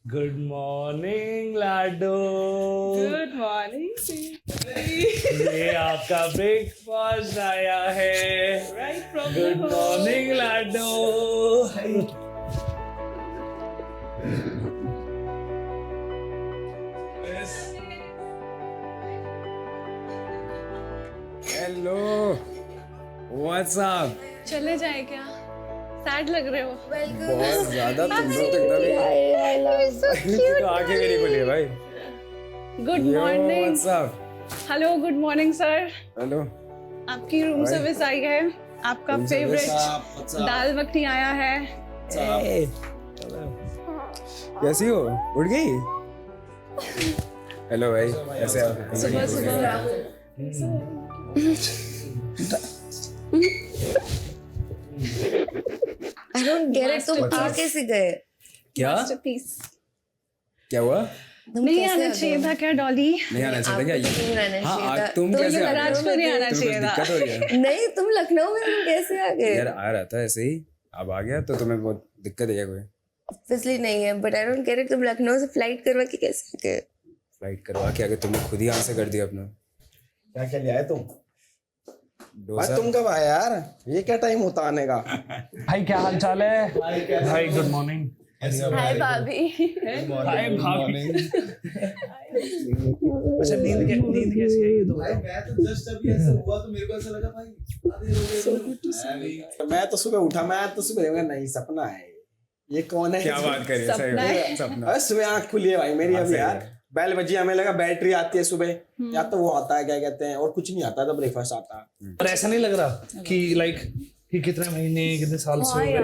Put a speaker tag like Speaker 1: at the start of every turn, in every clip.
Speaker 1: Good morning Lado.
Speaker 2: Good morning.
Speaker 1: ये आपका breakfast आया है।
Speaker 2: Right from
Speaker 1: good morning Lado.
Speaker 3: Hello, what's up?
Speaker 2: चले जाए क्या? सैड लग रहे हो?
Speaker 3: बहुत ज्यादा तुम लोग तो एकदम तो आंखें भी नहीं खुली है भाई।
Speaker 2: Good
Speaker 3: yo,
Speaker 2: morning.
Speaker 3: What's up?
Speaker 2: Hello, good morning sir.
Speaker 3: Hello,
Speaker 2: आपकी रूम
Speaker 3: Hi.
Speaker 2: सर्विस आई है। आपका
Speaker 3: Room
Speaker 2: फेवरेट दाल मखनी आया है।
Speaker 3: Hey. कैसी हो? उठ गई? हेलो भाई, कैसे आप?
Speaker 2: सुबह सुबह
Speaker 4: I don't get it. तुम आ कैसे गए?
Speaker 3: क्या?
Speaker 2: मास्टरपीस।
Speaker 3: क्या हुआ?
Speaker 4: तुम
Speaker 2: नहीं
Speaker 4: कैसे
Speaker 2: आना
Speaker 4: आ
Speaker 2: चाहिए
Speaker 4: गए?
Speaker 2: था क्या डॉली?
Speaker 3: नहीं आना चाहिए था क्या?
Speaker 4: आपको क्यों आना
Speaker 3: हाँ,
Speaker 4: चाहिए था?
Speaker 3: तुम
Speaker 4: तो
Speaker 3: कैसे
Speaker 4: ये
Speaker 3: आ गए?
Speaker 2: महाराज को नहीं आना
Speaker 3: तुम्हें कुछ
Speaker 2: चाहिए था।
Speaker 3: दिक्कत हो रही है?
Speaker 4: नहीं, तुम लखनऊ में तुम कैसे आ गए?
Speaker 3: यार आ रहा था ऐसे ही, अब आ गया तो तुम्हें बहुत दिक्कत है क्या कोई?
Speaker 4: ऑब्वियसली नहीं है, but I don't get it. तुम लखनऊ से फ्लाइट करवा के कैसे आ गए?
Speaker 3: फ्लाइट करवा के आगे तुमने खुद ही आंसर कर दिया अपना।
Speaker 5: क्या क्या ले आए तुम?
Speaker 3: डोसा।
Speaker 5: तुम कब आए यार? ये क्या टाइम होता आने का?
Speaker 1: भाई क्या हाल चाल है? भाई गुड मॉर्निंग।
Speaker 4: हाय भाभी।
Speaker 1: हाय भाभी। अच्छा नींद कैसी है ये तो बताओ।
Speaker 6: मैं तो जस्ट अभी ऐसा हुआ तो मेरे को ऐसा लगा भाई आधे हो गए।
Speaker 5: मैं तो सुबह उठा, मैं तो सुबह देखा नहीं सपना है। ये कौन है?
Speaker 3: क्या बात कर रही है? सही
Speaker 2: सपना है।
Speaker 3: बात, सपना।
Speaker 5: अरे सुबह आँख खुली है भाई मेरी
Speaker 3: हाँ,
Speaker 5: अभी
Speaker 3: सही
Speaker 5: यार।
Speaker 3: है।
Speaker 5: बैल बजी, हमें लगा बैटरी आती है सुबह, या तो वो आता है क्या कहते हैं, और कुछ नहीं आता तो ब्रेकफास्ट आता है।
Speaker 1: पर ऐसा नहीं लग रहा कि लाइक कि कितने महीने कितने साल से हो गए।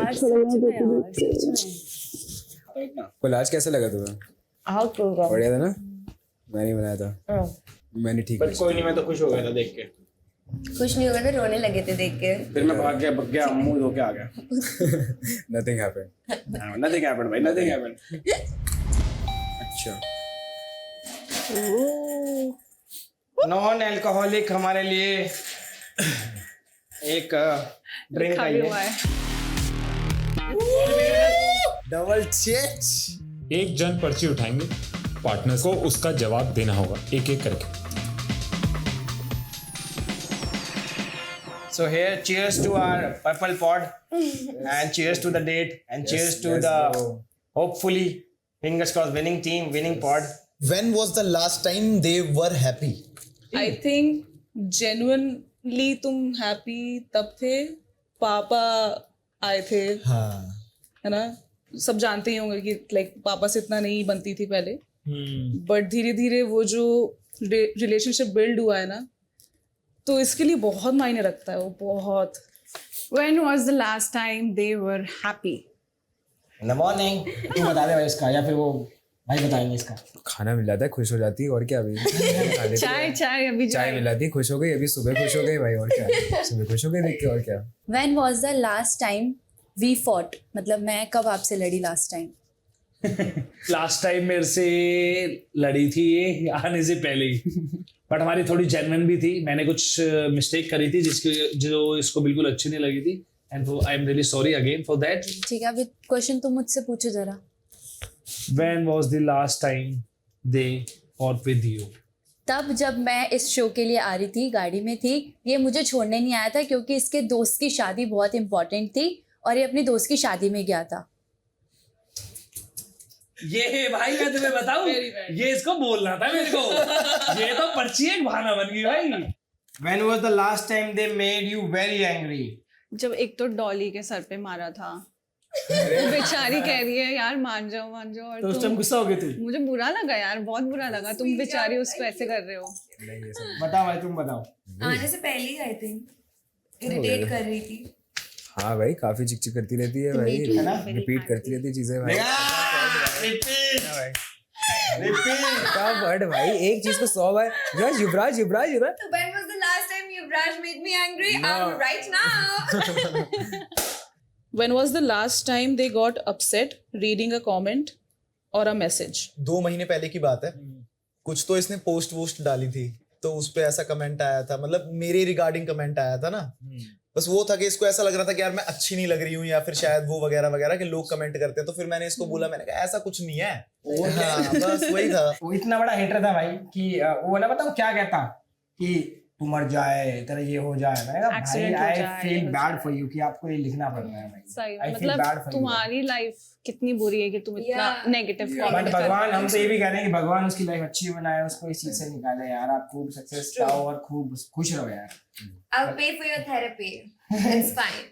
Speaker 3: बोल आज कैसा लगा तुम्हें?
Speaker 4: आओ प्रोग्राम।
Speaker 3: बढ़िया था ना? मैंने बनाया था। मैंने ठीक
Speaker 5: बट कोई नहीं, मैं तो खुश हो गया था देख के।
Speaker 4: कुछ नहीं होगा तो रोने लगे थे देख के।
Speaker 5: फिर मैं भाग गया मुंह धो के आ गया।
Speaker 3: Nothing happened.
Speaker 5: नथिंग हैपेंड भाई, नथिंग हैपेंड।
Speaker 3: अच्छा,
Speaker 5: नॉन अल्कोहलिक हमारे लिए एक ड्रिंक आई
Speaker 2: हुआ
Speaker 5: है।
Speaker 2: है।
Speaker 5: डबल चेच।
Speaker 7: एक जन पर्ची उठाएंगे, पार्टनर को उसका जवाब देना होगा एक एक करके।
Speaker 5: So here, cheers to our purple pod, and cheers to the date, and cheers to the hopefully fingers crossed winning team, winning pod.
Speaker 6: When was the last time they were happy?
Speaker 2: I think genuinely तुम happy तब थे पापा आए थे,
Speaker 6: हाँ,
Speaker 2: है ना? सब जानते ही होंगे कि लाइक पापा से इतना नहीं बनती थी पहले, बट धीरे धीरे वो जो रिलेशनशिप बिल्ड हुआ है ना, तो इसके लिए बहुत मायने रखता है वो, बहुत। When was the last time they were happy?
Speaker 5: In the morning. तू बता दे भाई इसका, या फिर वो भाई बताएंगे इसका।
Speaker 3: खाना मिल जाता है खुश हो जाती है, और क्या अभी खा लेती है।
Speaker 2: चाय अभी
Speaker 3: चाय मिल जाती है खुश हो गई, अभी सुबह खुश हो गई भाई, और क्या सुबह खुश हो गई देख के, और क्या।
Speaker 4: When was the last time we fought? मतलब मैं कब आपसे लड़ी लास्ट टाइम?
Speaker 1: लास्ट टाइम मेरे से लड़ी थी ये आने से पहले ही, बट हमारी थोड़ी जेन्युइन भी थी। मैंने कुछ मिस्टेक करी थी जो इसको बिल्कुल अच्छी नहीं लगी थी, and I am really sorry again for that.
Speaker 4: ठीक है, अभी क्वेश्चन तुम मुझसे पूछो जरा।
Speaker 1: When was the last time they fought with you?
Speaker 4: तब जब मैं इस शो के लिए आ रही थी, गाड़ी में थी, ये मुझे छोड़ने नहीं आया था क्योंकि इसके दोस्त की शादी बहुत इंपॉर्टेंट थी और ये अपनी दोस्त की शादी में गया था।
Speaker 1: ये भाई मैं तुम्हें बताऊं, ये इसको बोलना था मेरे को। ये तो पर्ची एक बहाना बन गई भाई।
Speaker 5: When was the last time they made you very angry?
Speaker 2: जब एक तो डॉली के सर पे मारा था, वो बेचारी कह रही है यार मान जाओ, और
Speaker 5: तो उस टाइम
Speaker 2: तुम,
Speaker 5: गुस्सा हो गई थी?
Speaker 2: मुझे बुरा लगा यार, बहुत बुरा लगा। तुम बेचारी उसको ऐसे कर रहे हो।
Speaker 5: बताओ भाई, तुम बताओ।
Speaker 4: आने से पहले ही आई थिंक इरिटेट कर रही थी।
Speaker 3: हाँ भाई, काफी चिकचिक करती रहती है भाई, रिपीट करती रहती है चीजें भाई। क्या वर्ड भाई, एक चीज को 100 बार। यार युवराज युवराज युवराज।
Speaker 4: So when was the last time Yuvraj made me angry? Right now.
Speaker 2: When was the last time they got upset reading a comment or a message?
Speaker 6: 2 महीने पहले की बात है। कुछ तो इसने पोस्ट वोस्ट डाली थी, तो उस पे ऐसा कमेंट आया था, मतलब मेरे रिगार्डिंग कमेंट आया था ना,
Speaker 8: बस वो था कि इसको ऐसा लग रहा था कि यार मैं अच्छी नहीं लग रही हूँ या फिर शायद वो वगैरह वगैरह के लोग कमेंट करते हैं, तो फिर मैंने इसको बोला, मैंने कहा ऐसा कुछ नहीं है। हाँ, बस वही था।
Speaker 5: वो इतना बड़ा हेटर था भाई कि वो ना बताऊं क्या कहता कि तू मर जाए, तेरा ये हो जाए। मैंने कहा भाई
Speaker 2: Accident हो
Speaker 5: आई
Speaker 2: जाए,
Speaker 5: फील
Speaker 2: हो
Speaker 5: बैड
Speaker 2: जाए।
Speaker 5: फॉर यू कि आपको ये लिखना पड़ रहा है भाई।
Speaker 2: सही
Speaker 5: I
Speaker 2: में,
Speaker 5: feel bad
Speaker 2: मतलब
Speaker 5: for you.
Speaker 2: तुम्हारी लाइफ कितनी बुरी है कि तुम इतना नेगेटिव
Speaker 5: बट भगवान, हम तो ये भी कह रहे हैं कि भगवान उसकी लाइफ अच्छी बनाए, उसको इस चीज से निकाले यार। आप खूब सक्सेस पाओ और खूब खुश रहो यार।
Speaker 9: I'll pay for your therapy. It's fine.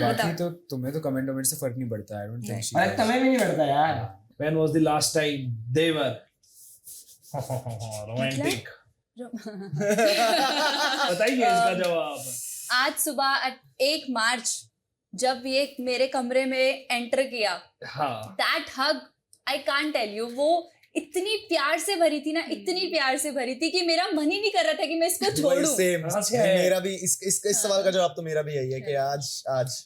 Speaker 3: बाकी तो तुम्हें तो कमेंट वमेंट से फर्क नहीं पड़ता है। I don't think she
Speaker 5: अरे
Speaker 3: does.
Speaker 5: तुम्हें भी नहीं पड़ता यार।
Speaker 1: When was the last time they were romantic? बताइए इसका जवाब।
Speaker 4: आज सुबह 1 मार्च जब ये मेरे कमरे में एंटर किया,
Speaker 1: हाँ
Speaker 4: that hug I can't tell you, वो इतनी प्यार से भरी थी ना, इतनी प्यार से भरी थी कि मेरा मन ही नहीं कर रहा था कि मैं इसको छोड़ूं।
Speaker 8: सेम मेरा भी इस सवाल का जवाब तो मेरा भी यही है कि आज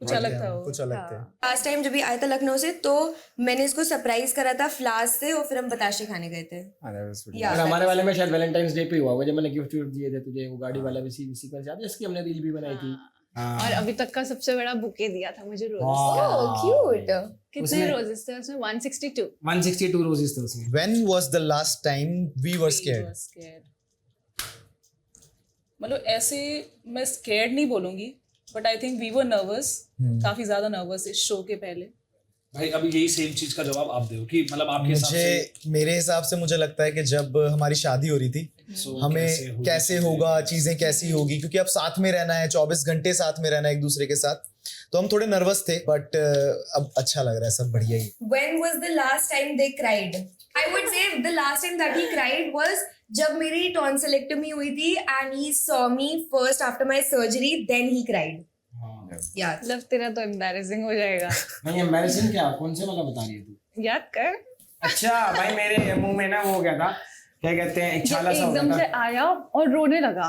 Speaker 2: कुछ अलग था वो।
Speaker 8: कुछ अलग थे।
Speaker 9: लास्ट टाइम जब ये आया था लखनऊ से, तो मैंने इसको सरप्राइज करा था फ्लास से, और फिर हम बताशे खाने गए थे।
Speaker 3: हाँ, that was pretty
Speaker 9: Yeah.
Speaker 5: और हमारे वाले में शायद वैलेंटाइंस डे पे हुआ होगा जब मैंने गिफ्ट दिए थे तुझे, वो गाड़ी वाला भी सीक्वेंस याद है जिसकी हमने रील भी बनाई थी।
Speaker 2: और अभी तक का सबसे बड़ा बुके दिया था मुझे रोजेस।
Speaker 9: Oh, cute.
Speaker 2: कितने
Speaker 5: उसमें-
Speaker 2: रोजेस थे उसमें? 162।
Speaker 5: 162 रोजेस थे उसमें।
Speaker 8: When was the last time we were scared?
Speaker 2: मतलब ऐसे मैं स्केर्ड नहीं बोलूंगी, but I think we were nervous, काफी ज्यादा नर्वस इस शो के पहले।
Speaker 1: भाई अभी यही सेम चीज का जवाब आप दो कि मतलब आपके हिसाब से
Speaker 8: मेरे हिसाब से मुझे लगता है कि जब हमारी शादी हो रही थी, हमें कैसे होगा, चीजें कैसी होगी, क्योंकि अब साथ में रहना है, 24 घंटे साथ में रहना है एक दूसरे के साथ, तो हम थोड़े नर्वस थे, बट अब अच्छा लग रहा है, सब बढ़िया ही।
Speaker 9: When was the last time they cried? I would say the last time that he cried was जब मेरी tonsillectomy हुई थी and he saw me first after my surgery, then he cried. Yeah.
Speaker 2: मतलब तेरा तो एम्बैरेसिंग हो जाएगा।
Speaker 5: नहीं एम्बैरेसिंग क्या, कौन से वाला बता रही है तू?
Speaker 2: याद कर,
Speaker 5: अच्छा भाई मेरे मुंह में ना वो हो गया था, क्या कहते हैं, एक छाला सा हो
Speaker 2: एकदम
Speaker 5: गया
Speaker 2: से
Speaker 5: था।
Speaker 2: आया और रोने लगा,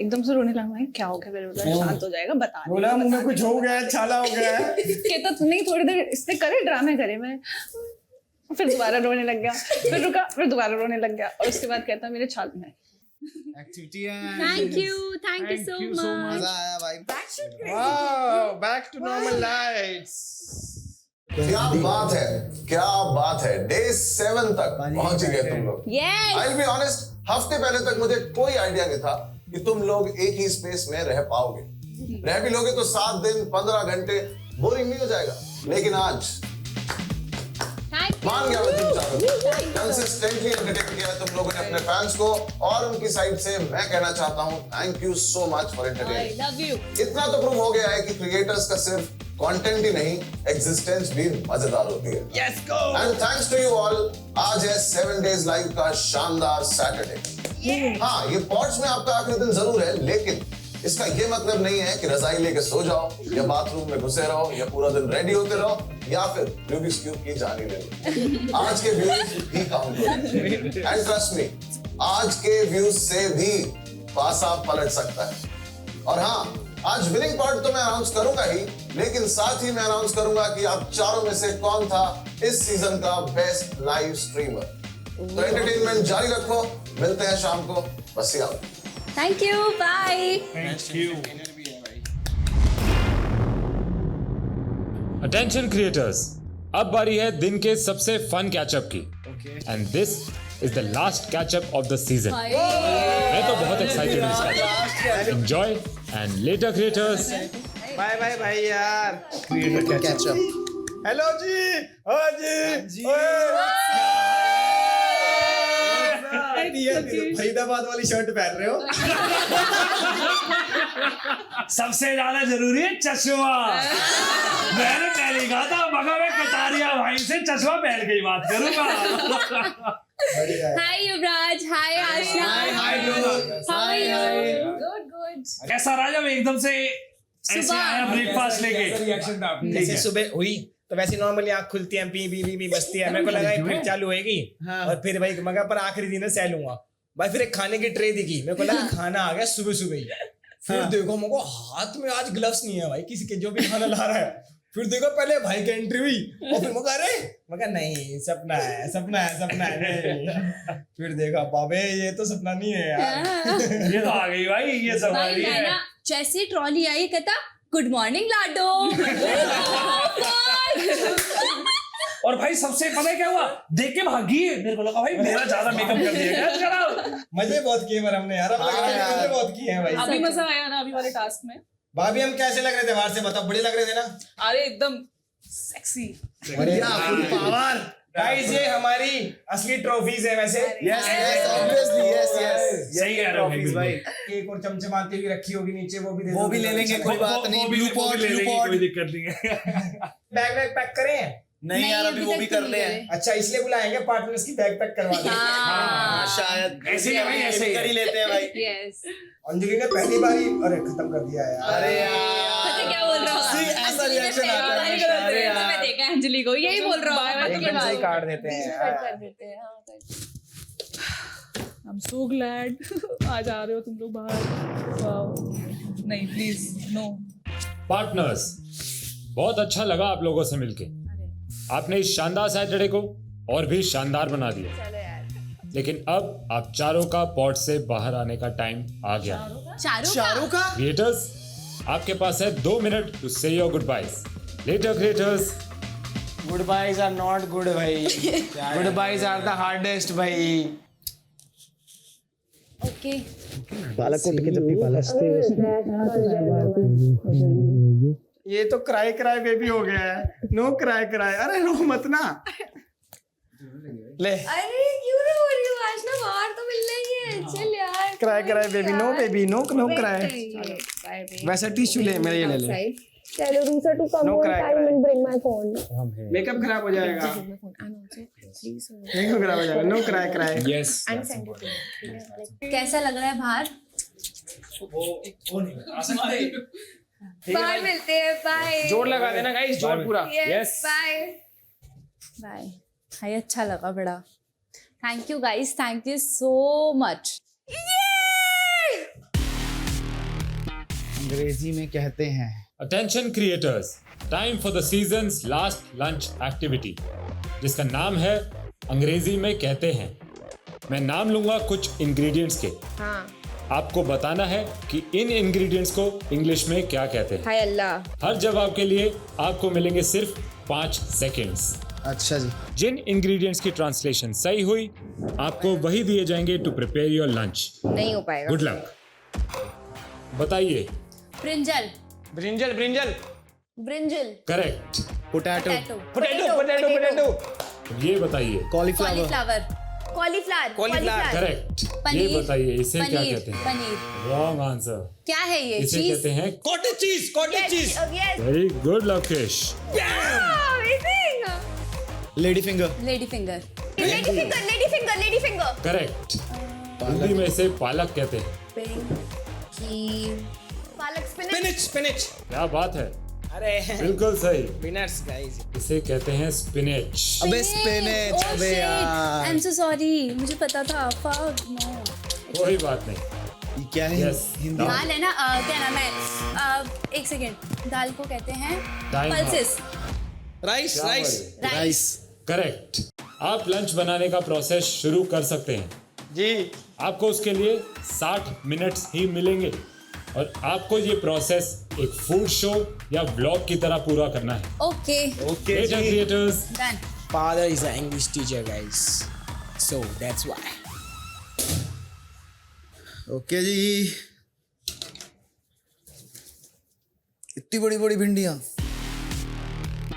Speaker 2: एकदम से रोने लगा। मैं क्या हो गया? मेरे बोला शांत हो जाएगा, बता दे।
Speaker 5: बोला मुंह में कुछ हो गया है, छाला हो गया है।
Speaker 2: कहता नहीं, थोड़ी देर इसने करे ड्रामे करे, मैं फिर दोबारा रोने लग गया, फिर रुका, फिर दोबारा रोने लग गया, और उसके बाद कहता मेरे छाल में।
Speaker 3: Activity
Speaker 4: thank you so much.
Speaker 8: मजा आया भाई।
Speaker 5: Wow, back to normal lights.
Speaker 10: क्या बात है, क्या बात है। डे 7 तक पहुंच गए तुम लोग।
Speaker 4: Yes,
Speaker 10: I will be honest, हफ्ते पहले तक मुझे कोई आइडिया नहीं था कि तुम लोग एक ही स्पेस में रह पाओगे। रह भी लोगे तो 7 दिन 15 घंटे बोरिंग नहीं हो जाएगा। लेकिन आज मान गया मैं तुम चारों, कंसिस्टेंटली एंटरटेन किया तुम लोगों ने अपने फैंस को, और उनकी साइड से मैं कहना चाहता हूं thank you so much for
Speaker 4: I
Speaker 10: entertaining.
Speaker 4: Love you.
Speaker 10: इतना तो प्रूव हो गया है कि क्रिएटर्स का सिर्फ कंटेंट ही नहीं, एग्जिस्टेंस भी मजेदार होती है।
Speaker 5: Yes go.
Speaker 10: And thanks to you all. आज है 7 डेज लाइव का शानदार सैटरडे। हाँ, ये पॉड्स में आपका आखिरी दिन जरूर है, लेकिन इसका ये मतलब नहीं है कि रजाई लेके सो जाओ, या बाथरूम में घुसे रहो, या पूरा दिन रेडी होते रहो, या फिर रूबिक्स क्यूब की जानी ले लो। आज के व्यूज भी काउंट करो, एंड ट्रस्ट मी, आज के व्यूज से भी पासा पलट सकता है। और हाँ, आज विनिंग पार्ट तो मैं अनाउंस करूंगा ही, लेकिन साथ ही मैं अनाउंस करूंगा कि आप चारों में से कौन था इस सीजन का बेस्ट लाइव स्ट्रीमर। तो एंटरटेनमेंट जारी रखो, मिलते हैं शाम को, बस यार।
Speaker 4: Thank you, bye.
Speaker 7: Attention creators, अब बारी है दिन के सबसे फन कैचअप की। And this is the last catchup of the season. मैं तो बहुत एक्साइटेड हूँ इसका। Enjoy and later creators.
Speaker 5: Bye bye भाई यार।
Speaker 8: कैचअप।
Speaker 5: हेलो जी, ओ जी, फरीदाबाद वाली शर्ट पहन रहे हो।
Speaker 1: सबसे ज्यादा जरूरी है चश्मा। मैंने पहले ही कहा था, मगर मैं कटारिया भाई से चश्मा पहन के ही बात करूंगा।
Speaker 4: Hi Yuvraj, hi Asha,
Speaker 5: hi
Speaker 4: how are you? Good good.
Speaker 1: कैसा रहा जब एकदम से ऐसे आया ब्रेकफास्ट लेके?
Speaker 5: जैसे सुबह हुई तो वैसे नॉर्मली आँख खुलती है, पी पी पी बजती है, मेरे को लगा फिर चालू होएगी। और फिर भाई मगर पर आखिरी दिन सह लूंगा भाई। फिर एक खाने की ट्रे दिखी, मेरे को लगा खाना आ गया सुबह सुबह ही। फिर देखो मेरे को हाथ में आज ग्लव्स नहीं है भाई किसी के, जो भी खाना ला रहा है। फिर देखो पहले भाई की एंट्री हुई, और फिर मगर अरे मगर नहीं, सपना है, सपना है, सपना है। फिर देखा बाबे ये तो सपना नहीं है यार।
Speaker 1: ये तो आ गई भाई, ये सब आ
Speaker 4: भाई
Speaker 1: गई
Speaker 4: मैं
Speaker 1: है।
Speaker 4: ना जैसे ही ट्रॉली आई कहता गुड मॉर्निंग लाडो।
Speaker 1: और भाई सबसे पता है क्या हुआ, देख के भागी है। मेरे को लगा भाई मेरा ज्यादा मेकअप कर दिया क्या, चलो।
Speaker 5: मजे बहुत किए पर हमने यार, अब लग रहा है मजे बहुत किए हैं भाई।
Speaker 2: अभी मजा आया ना अभी वाले टास्क में।
Speaker 5: भाभी हम कैसे लग रहे थे बाहर से, बताओ? बड़े लग रहे थे ना?
Speaker 2: अरे एकदम सेक्सी।
Speaker 5: पावर गाइस, ये हमारी असली ट्रॉफीज है वैसे।
Speaker 8: यस यस ऑब्वियसली यस
Speaker 1: सही कह रहे हो भाई।
Speaker 5: एक और चमचमाती हुई रखी होगी नीचे, वो भी दे
Speaker 8: वो भी ले लेंगे, कोई बात नहीं। ब्लू पॉट
Speaker 1: कोई दिक्कत नहीं है।
Speaker 5: बैग वैग पैक करें?
Speaker 8: नहीं यार, अभी वो भी कर ले हैं।
Speaker 5: अच्छा, इसलिए बुलाएंगे पार्टनर्स की बैग पैक करवा दें।
Speaker 8: शायद
Speaker 1: ऐसे ही है भाई, ऐसे ही
Speaker 8: कर ही लेते हैं भाई।
Speaker 4: यस।
Speaker 5: अंजलि ने पहली बार ही अरे खत्म कर दिया यार।
Speaker 8: अरे
Speaker 4: पता
Speaker 8: यार,
Speaker 4: क्या बोल रहा हूँ?
Speaker 8: See, ऐसा रिएक्शन आता है।
Speaker 4: अरे यार, मैं देखा अंजलि को यही बोल रहा हूँ।
Speaker 5: एकदम से ही काट देते हैं।
Speaker 4: कर देते हैं।
Speaker 2: I'm so glad आज आ रहे हो तुम लोग बाहर। वाओ। नहीं प्लीज नो।
Speaker 7: पार्टनर्स, बहुत अच्छा लगा आप लोगों से मिलके। आपने इस शानदार सैटरडे को और भी शानदार बना दिया। लेकिन अब आप चारों का पॉट से बाहर आने का टाइम आ गया।
Speaker 4: चारों का?
Speaker 7: क्रिएटर्स, आपके पास है 2 minute to say your goodbyes. Later creators.
Speaker 5: Goodbyes are not good भाई, goodbyes are the hardest भाई।
Speaker 4: ओके।
Speaker 5: ये तो क्राई क्राई बेबी हो गया है। नो क्राई क्राई, अरे रो मत ना। ले
Speaker 9: अरे क्यों रो रही हो? आज ना बाहर तो मिलना ही है। चल यार।
Speaker 5: Cry cry baby, no baby, no no cry. वैसे टिश्यू ले, मेरे ये ले ले।
Speaker 9: चलो रूसा to come
Speaker 5: No
Speaker 9: on
Speaker 5: cry,
Speaker 9: time
Speaker 5: cry.
Speaker 9: And bring my phone.
Speaker 5: Makeup खराब हो जाएगा, मेकअप खराब हो जाएगा। No cry cry.
Speaker 1: यस।
Speaker 4: कैसा लग रहा है बाहर?
Speaker 1: वो नहीं आ सकते।
Speaker 9: बाहर मिलते हैं। बाय।
Speaker 5: जोर लगा देना गाइस, जोर पूरा।
Speaker 9: Yes bye.
Speaker 4: बाय। हाय, अच्छा लगा बड़ा। Thank you guys, thank you so much.
Speaker 8: अंग्रेजी में कहते हैं
Speaker 7: attention creators, time for the seasons last lunch activity, जिसका नाम है अंग्रेजी में कहते हैं। मैं नाम लूंगा कुछ इंग्रेडिएंट्स के।
Speaker 9: हाँ।
Speaker 7: आपको बताना है कि इन इंग्रेडिएंट्स को इंग्लिश में क्या कहते हैं।
Speaker 9: हाय अल्लाह।
Speaker 7: हर जवाब के लिए आपको मिलेंगे सिर्फ 5 सेकेंड्स।
Speaker 8: अच्छा जी।
Speaker 7: जिन इंग्रेडिएंट्स की ट्रांसलेशन सही हुई, आपको वही दिए जाएंगे टू प्रिपेयर योर लंच।
Speaker 9: नहीं हो पाएगा।
Speaker 7: Good luck. बताइए।
Speaker 4: Brinjal.
Speaker 5: Brinjal brinjal.
Speaker 4: Brinjal.
Speaker 7: Correct.
Speaker 8: Potato.
Speaker 5: Potato potato potato.
Speaker 7: ये बताइए।
Speaker 8: कॉलीफ्लावर।
Speaker 4: कॉलीफ्लावर।
Speaker 9: कॉलीफ्लावर।
Speaker 7: करेक्ट। ये
Speaker 4: पनीर।
Speaker 7: बताइए, इसे क्या
Speaker 4: पनीर।
Speaker 7: कहते हैं?
Speaker 4: पनीर।
Speaker 7: Wrong answer.
Speaker 4: क्या है ये
Speaker 7: इसे
Speaker 4: चीज?
Speaker 7: कहते हैं
Speaker 5: cottage cheese, cottage cheese.
Speaker 9: Yes.
Speaker 7: Very good Lakesh.
Speaker 9: Amazing.
Speaker 8: Lady finger.
Speaker 4: Lady finger.
Speaker 9: Lady finger.
Speaker 7: Correct. Hindi में इसे पालक कहते हैं।
Speaker 9: पालक
Speaker 5: स्पिनच स्पिनच।
Speaker 7: क्या बात है,
Speaker 5: अरे
Speaker 7: बिल्कुल सही।
Speaker 5: Winners guys.
Speaker 7: इसे कहते हैं स्पिनेच।
Speaker 8: अबे स्पिनच, अबे यार।
Speaker 4: आई एम सो सॉरी, मुझे पता था। Fuck no.
Speaker 7: कोई बात नहीं।
Speaker 8: ये क्या है?
Speaker 7: Yes.
Speaker 8: हिंदी।
Speaker 4: दाल है ना, क्या नाम है? एक सेकेंड। दाल को कहते हैं
Speaker 7: Time
Speaker 4: pulses.
Speaker 5: Rice rice
Speaker 8: rice.
Speaker 7: Correct. आप लंच बनाने का प्रोसेस शुरू कर सकते हैं
Speaker 5: जी।
Speaker 7: आपको उसके लिए 60 मिनट्स ही मिलेंगे और आपको ये प्रोसेस एक फूड शो या व्लॉग की तरह पूरा करना है।
Speaker 4: ओके
Speaker 5: ओके जी।
Speaker 7: Creators,
Speaker 4: done.
Speaker 5: Father is an English teacher guys, so that's why.
Speaker 8: Okay जी। इतनी बड़ी बड़ी भिंडियां।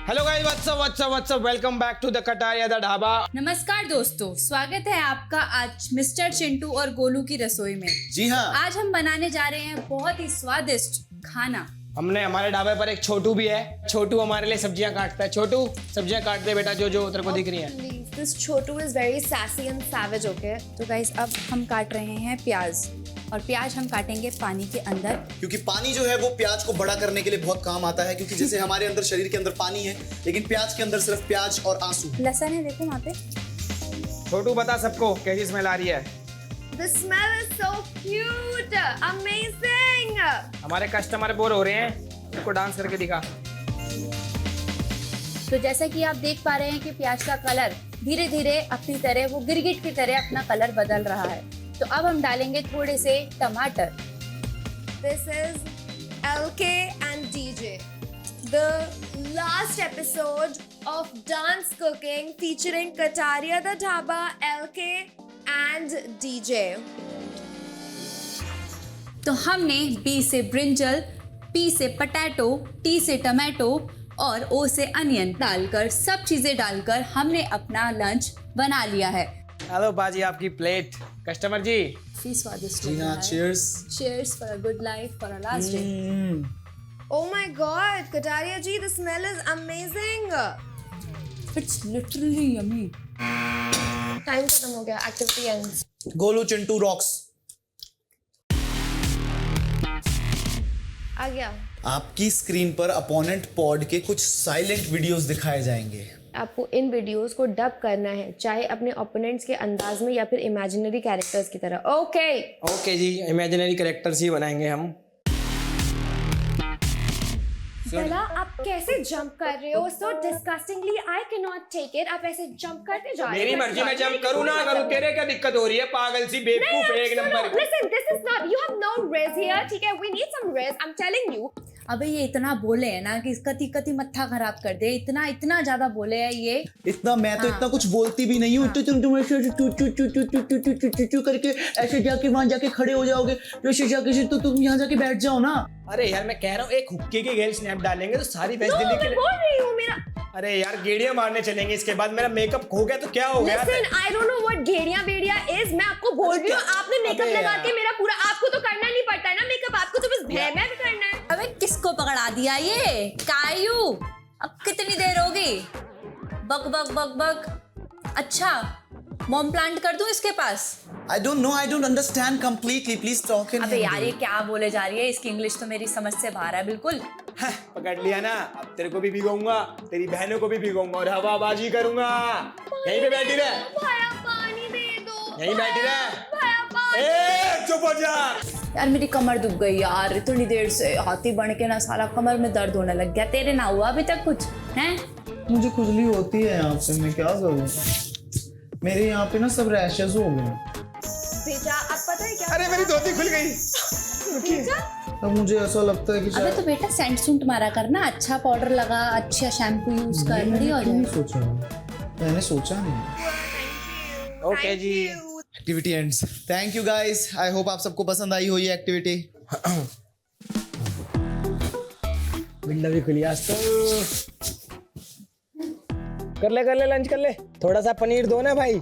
Speaker 5: Hello guys, what's up, welcome back to the Kataria the dhaba.
Speaker 4: नमस्कार दोस्तों, स्वागत है आपका आज मिस्टर चिंटू और गोलू की रसोई में।
Speaker 8: जी हाँ।
Speaker 4: आज हम बनाने जा रहे हैं बहुत ही स्वादिष्ट खाना।
Speaker 5: हमने हमारे ढाबे पर एक छोटू भी है। छोटू हमारे लिए सब्जियां काटता है। छोटू सब्जियां काट दे बेटा, जो जो तेरे को दिख रही है।
Speaker 9: This Chotu is very sassy and savage, okay?
Speaker 4: तो गाइस अब हम काट रहे हैं प्याज, और प्याज हम काटेंगे पानी के अंदर।
Speaker 8: क्योंकि पानी जो है वो प्याज को बड़ा करने के लिए बहुत काम आता है, क्योंकि जैसे हमारे अंदर शरीर के अंदर पानी है, लेकिन प्याज के अंदर सिर्फ प्याज और आंसू।
Speaker 4: लहसुन है, देखो वहाँ पे।
Speaker 5: छोटू बता सबको कैसी स्मेल आ रही है।
Speaker 9: The smell is so cute, amazing.
Speaker 5: हमारे कस्टमर बोर हो रहे हैं, उनको डांस करके दिखा।
Speaker 4: तो जैसा कि आप देख पा रहे हैं कि प्याज का कलर धीरे धीरे अपनी तरह, वो गिरगिट की तरह अपना कलर बदल रहा है। तो अब हम डालेंगे थोड़े से टमाटर।
Speaker 9: This is LK and DJ. The last episode of Dance Cooking featuring Kataria the Dhaba, LK and DJ.
Speaker 4: तो हमने B से ब्रिंजल, P से पटैटो, T से टमाटो और O से अनियन डालकर सब चीजें डालकर हमने अपना लंच बना लिया है।
Speaker 5: हेलो बाजी, आपकी प्लेट। कस्टमर जी।
Speaker 4: काफी स्वादिष्ट
Speaker 8: जी हाँ, cheers.
Speaker 4: Cheers for a good life, for a last day.
Speaker 9: Oh my god, Kataria ji, the smell is amazing.
Speaker 4: It's literally yummy.
Speaker 9: Time खत्म हो गया, activity ends.
Speaker 8: Golu Chintu rocks.
Speaker 9: आ गया।
Speaker 8: आपकी स्क्रीन पर अपोनेंट पॉड के कुछ साइलेंट वीडियोस दिखाए जाएंगे।
Speaker 9: आपको इन वीडियोस को डब करना है, चाहे अपने ओपोनेंट्स के अंदाज में या फिर इमेजिनरी कैरेक्टर्स की तरह। ओके
Speaker 5: जी, इमेजिनरी कैरेक्टर्स ही बनाएंगे हम।
Speaker 9: बेला, आप कैसे जंप कर रहे हो? So disgustingly, I cannot take it. आप ऐसे जंप करते जा रहे हो।
Speaker 5: मेरी मर्जी, मैं जंप करूँ ना करूँ, तेरे क्या दिक्कत हो रही है? पागल सी बेवकूफ एक number.
Speaker 9: Listen, this is not. You have no riz here, ठीक है? We need some riz. I'm telling you.
Speaker 4: अबे ये इतना बोले है ना कि इसका कति मत्था खराब कर दे, इतना ज्यादा बोले है ये।
Speaker 8: इतना मैं तो इतना कुछ बोलती भी नहीं हूँ। तुम ऐसे चू करके ऐसे जाके वहां जाके खड़े हो जाओगे, ऐसे जाके तो तुम यहाँ जाके बैठ जाओ ना।
Speaker 5: अरे यार, मैं कह रहा हूँ एक हुक्के की गेल स्नैप डालेंगे तो सारी वेस्ट दिल्ली के
Speaker 9: बोल रही हूँ मेरा।
Speaker 5: अरे यार, गेड़ियां मारने चलेंगे इसके बाद। मेरा मेकअप खो गया तो क्या हो गया?
Speaker 9: Listen, I don't know what गेड़िया Bediya is. मैं आपको बोल रही हूँ, आपने मेकअप लगा के मेरा पूरा, आपको तो करना नहीं पड़ता है ना मेकअप, आपको तो बस भय में भी करना है।
Speaker 4: अबे किसको पकड़ा दिया ये? कायू, अब कितनी देर होगी? बक बक बक बक। अच्छा, मॉम प्लांट कर दूं इसके पास?
Speaker 8: I don't know, I don't understand completely. Please talk in
Speaker 4: अबे
Speaker 8: Hindi.
Speaker 4: यार ये क्या बोले जा रही है? इसकी इंग्लिश तो मेरी समझ से बाहर है बिल्कुल।
Speaker 5: पकड़ लिया ना, अब तेरे को भी भिगोऊंगा, तेरी बहनों को भी भिगोऊंगा और हवाबाजी करूंगा। यहीं पे बैठी रह।
Speaker 9: भाया पानी दे दो।
Speaker 5: यहीं बैठी रह।
Speaker 9: भाया पानी।
Speaker 5: ए, चुप हो जा।
Speaker 4: यार मेरी कमर दुख गई यार, इतनी देर से हाथी बन के ना सारा कमर में दर्द होने लग गया। तेरे ना हुआ अभी तक कुछ हैं?
Speaker 8: मुझे खुजली होती है यहाँ पे, मैं क्या करूँ? मेरे यहाँ पे ना सब रैशेस हो गए।
Speaker 9: बेटा, अब पता है क्या?
Speaker 5: अरे मेरी धोती खुल गई।
Speaker 9: बेटा,
Speaker 8: अब मुझे ऐसा लगता है कि
Speaker 4: अबे तो बेटा सेंट सूंट मारा करना, अच्छा पाउडर लगा, अच्छा शैम्पू यूज कर, बढ़िया हो
Speaker 8: नहीं
Speaker 4: जाए।
Speaker 8: सोचा, मैंने सोचा नहीं।
Speaker 5: ओके जी,
Speaker 8: activity ends. Thank you guys, I hope आप सबको पसंद आई हो ये एक्टिविटी।
Speaker 5: विंडो भी खुली आज तो। कर ले लंच कर ले। थोड़ा सा पनीर दो ना भाई।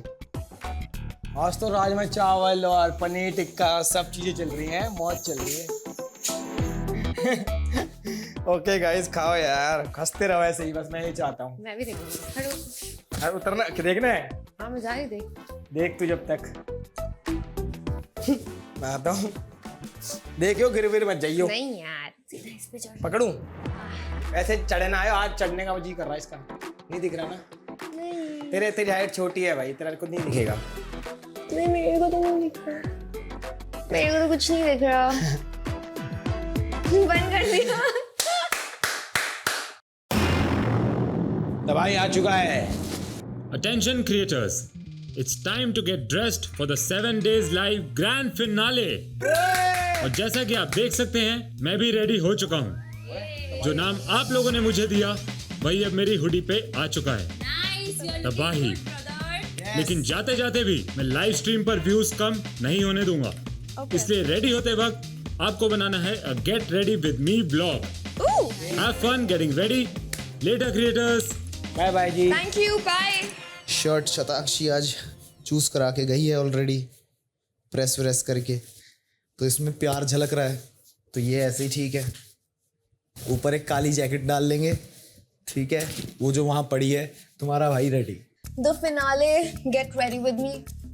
Speaker 5: आज तो राजमा चावल और पनीर टिक्का सब चीजें चल रही हैं, मौज चल रही है। ओके गाइस, खाओ यार, हंसते रहो ऐसे ही, बस मैं ये चाहता हूँ।
Speaker 9: मैं भी देखूंगी। खड़ो।
Speaker 5: यार उतरना, देखना है?
Speaker 9: हाँ, मैं जा रही देख।
Speaker 5: देख तू जब तक। मैं आता हूँ। देखियो, गिर मत जाइयो।
Speaker 9: नहीं यार, सीधा इस पे चढ़।
Speaker 5: पकड़ूं? ऐसे चढ़े ना आयो, आज चढ़ने का जी कर रहा है इसका। नहीं दिख रहा ना?
Speaker 9: नहीं,
Speaker 5: तेरी हाइट छोटी है भाई, तेरा को नहीं दिखेगा।
Speaker 9: नहीं, मेरे को तो नहीं दिख रहा। मेरे को तो कुछ नहीं दिख रहा। बंद कर दिया।
Speaker 5: दवाई आ चुका है।
Speaker 7: Attention creators, it's time to get dressed for the 7 days live grand finale. और जैसा कि आप देख सकते हैं, मैं भी रेडी हो चुका हूँ। जो नाम आप लोगों ने मुझे दिया वही अब मेरी हुडी पे आ चुका है, तबाही। लेकिन जाते जाते भी मैं लाइव स्ट्रीम पर व्यूज कम नहीं होने दूंगा। इसलिए रेडी होते वक्त आपको बनाना है a get ready with me blog. Have fun getting ready. Later creators,
Speaker 5: bye bye जी।
Speaker 9: Thank you, bye.
Speaker 8: Shirt Shatakshi आज चूज करा के गई है ऑलरेडी, प्रेस व्रेस करके, तो इसमें प्यार झलक रहा है, तो ये ऐसे ही ठीक है। ऊपर एक काली जैकेट डाल लेंगे, ठीक है? वो जो वहां पड़ी है, तुम्हारा भाई ready.
Speaker 9: The finale, get ready with me.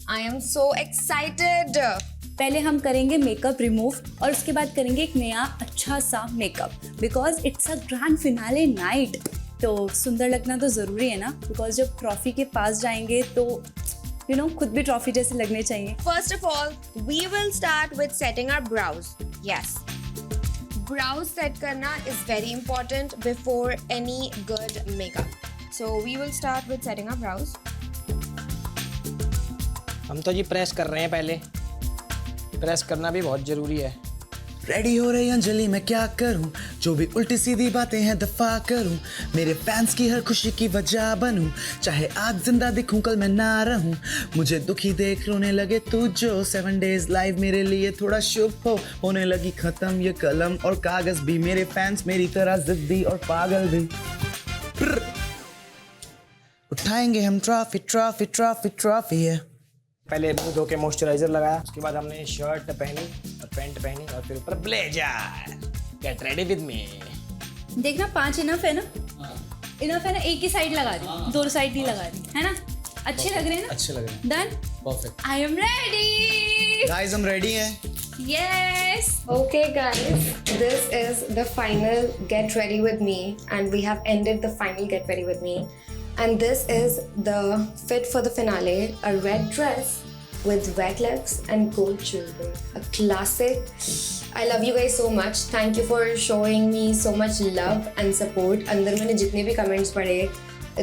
Speaker 9: I am so excited.
Speaker 4: पहले हम करेंगे मेकअप रिमूव और उसके बाद करेंगे एक नया अच्छा सा makeup, because it's a grand finale night. तो सुंदर लगना तो ज़रूरी है ना, बिकॉज जब ट्रॉफी के पास जाएंगे तो यू नो खुद भी ट्रॉफी जैसे लगने चाहिए।
Speaker 9: First of all, we will start with setting our brows. Yes. Brows set करना is very important before any good makeup. So we will start with setting our brows.
Speaker 5: हम तो जी press कर रहे हैं, पहले प्रेस करना भी बहुत जरूरी है।
Speaker 8: रेडी हो रही अंजलि मैं क्या करूं, जो भी उल्टी सीधी बातें हैं दफा करूं, मेरे फैंस की हर खुशी की वजह बनूं, चाहे आज जिंदा दिखूं कल मैं ना रहूं, मुझे दुखी देख रोने लगे तू जो 7 days लाइव मेरे लिए थोड़ा शुभ हो, होने लगी खत्म ये कलम और कागज भी, मेरे फैंस मेरी तरह जिद्दी और पागल भी। उठाएंगे हम ट्रॉफी ट्रॉफी ट्रॉफी ट्रॉफी है।
Speaker 5: पहले मुंह धो के मॉइस्चराइजर लगाया, उसके बाद हमने शर्ट पहनी और पैंट पहनी और फिर ऊपर ब्लेजर। गेट रेडी विद मी।
Speaker 4: देखना 5 इनफ है ना, इनफ है ना, एक ही साइड लगा रही, 2 साइड नहीं लगा रही है ना। अच्छे लग रहे हैं ना,
Speaker 5: अच्छे लग रहे हैं,
Speaker 4: done,
Speaker 5: perfect.
Speaker 4: I am ready
Speaker 8: guys हम रेडी हैं।
Speaker 4: Yes.
Speaker 9: Okay, guys, this is the final Get Ready With Me, and we have ended the final Get Ready With Me. And this is the fit for the finale, a red dress with red legs and gold jewelry. A classic. I love you guys so much. Thank you for showing me so much love and support. अंदर मैंने जितने भी comments पढ़े,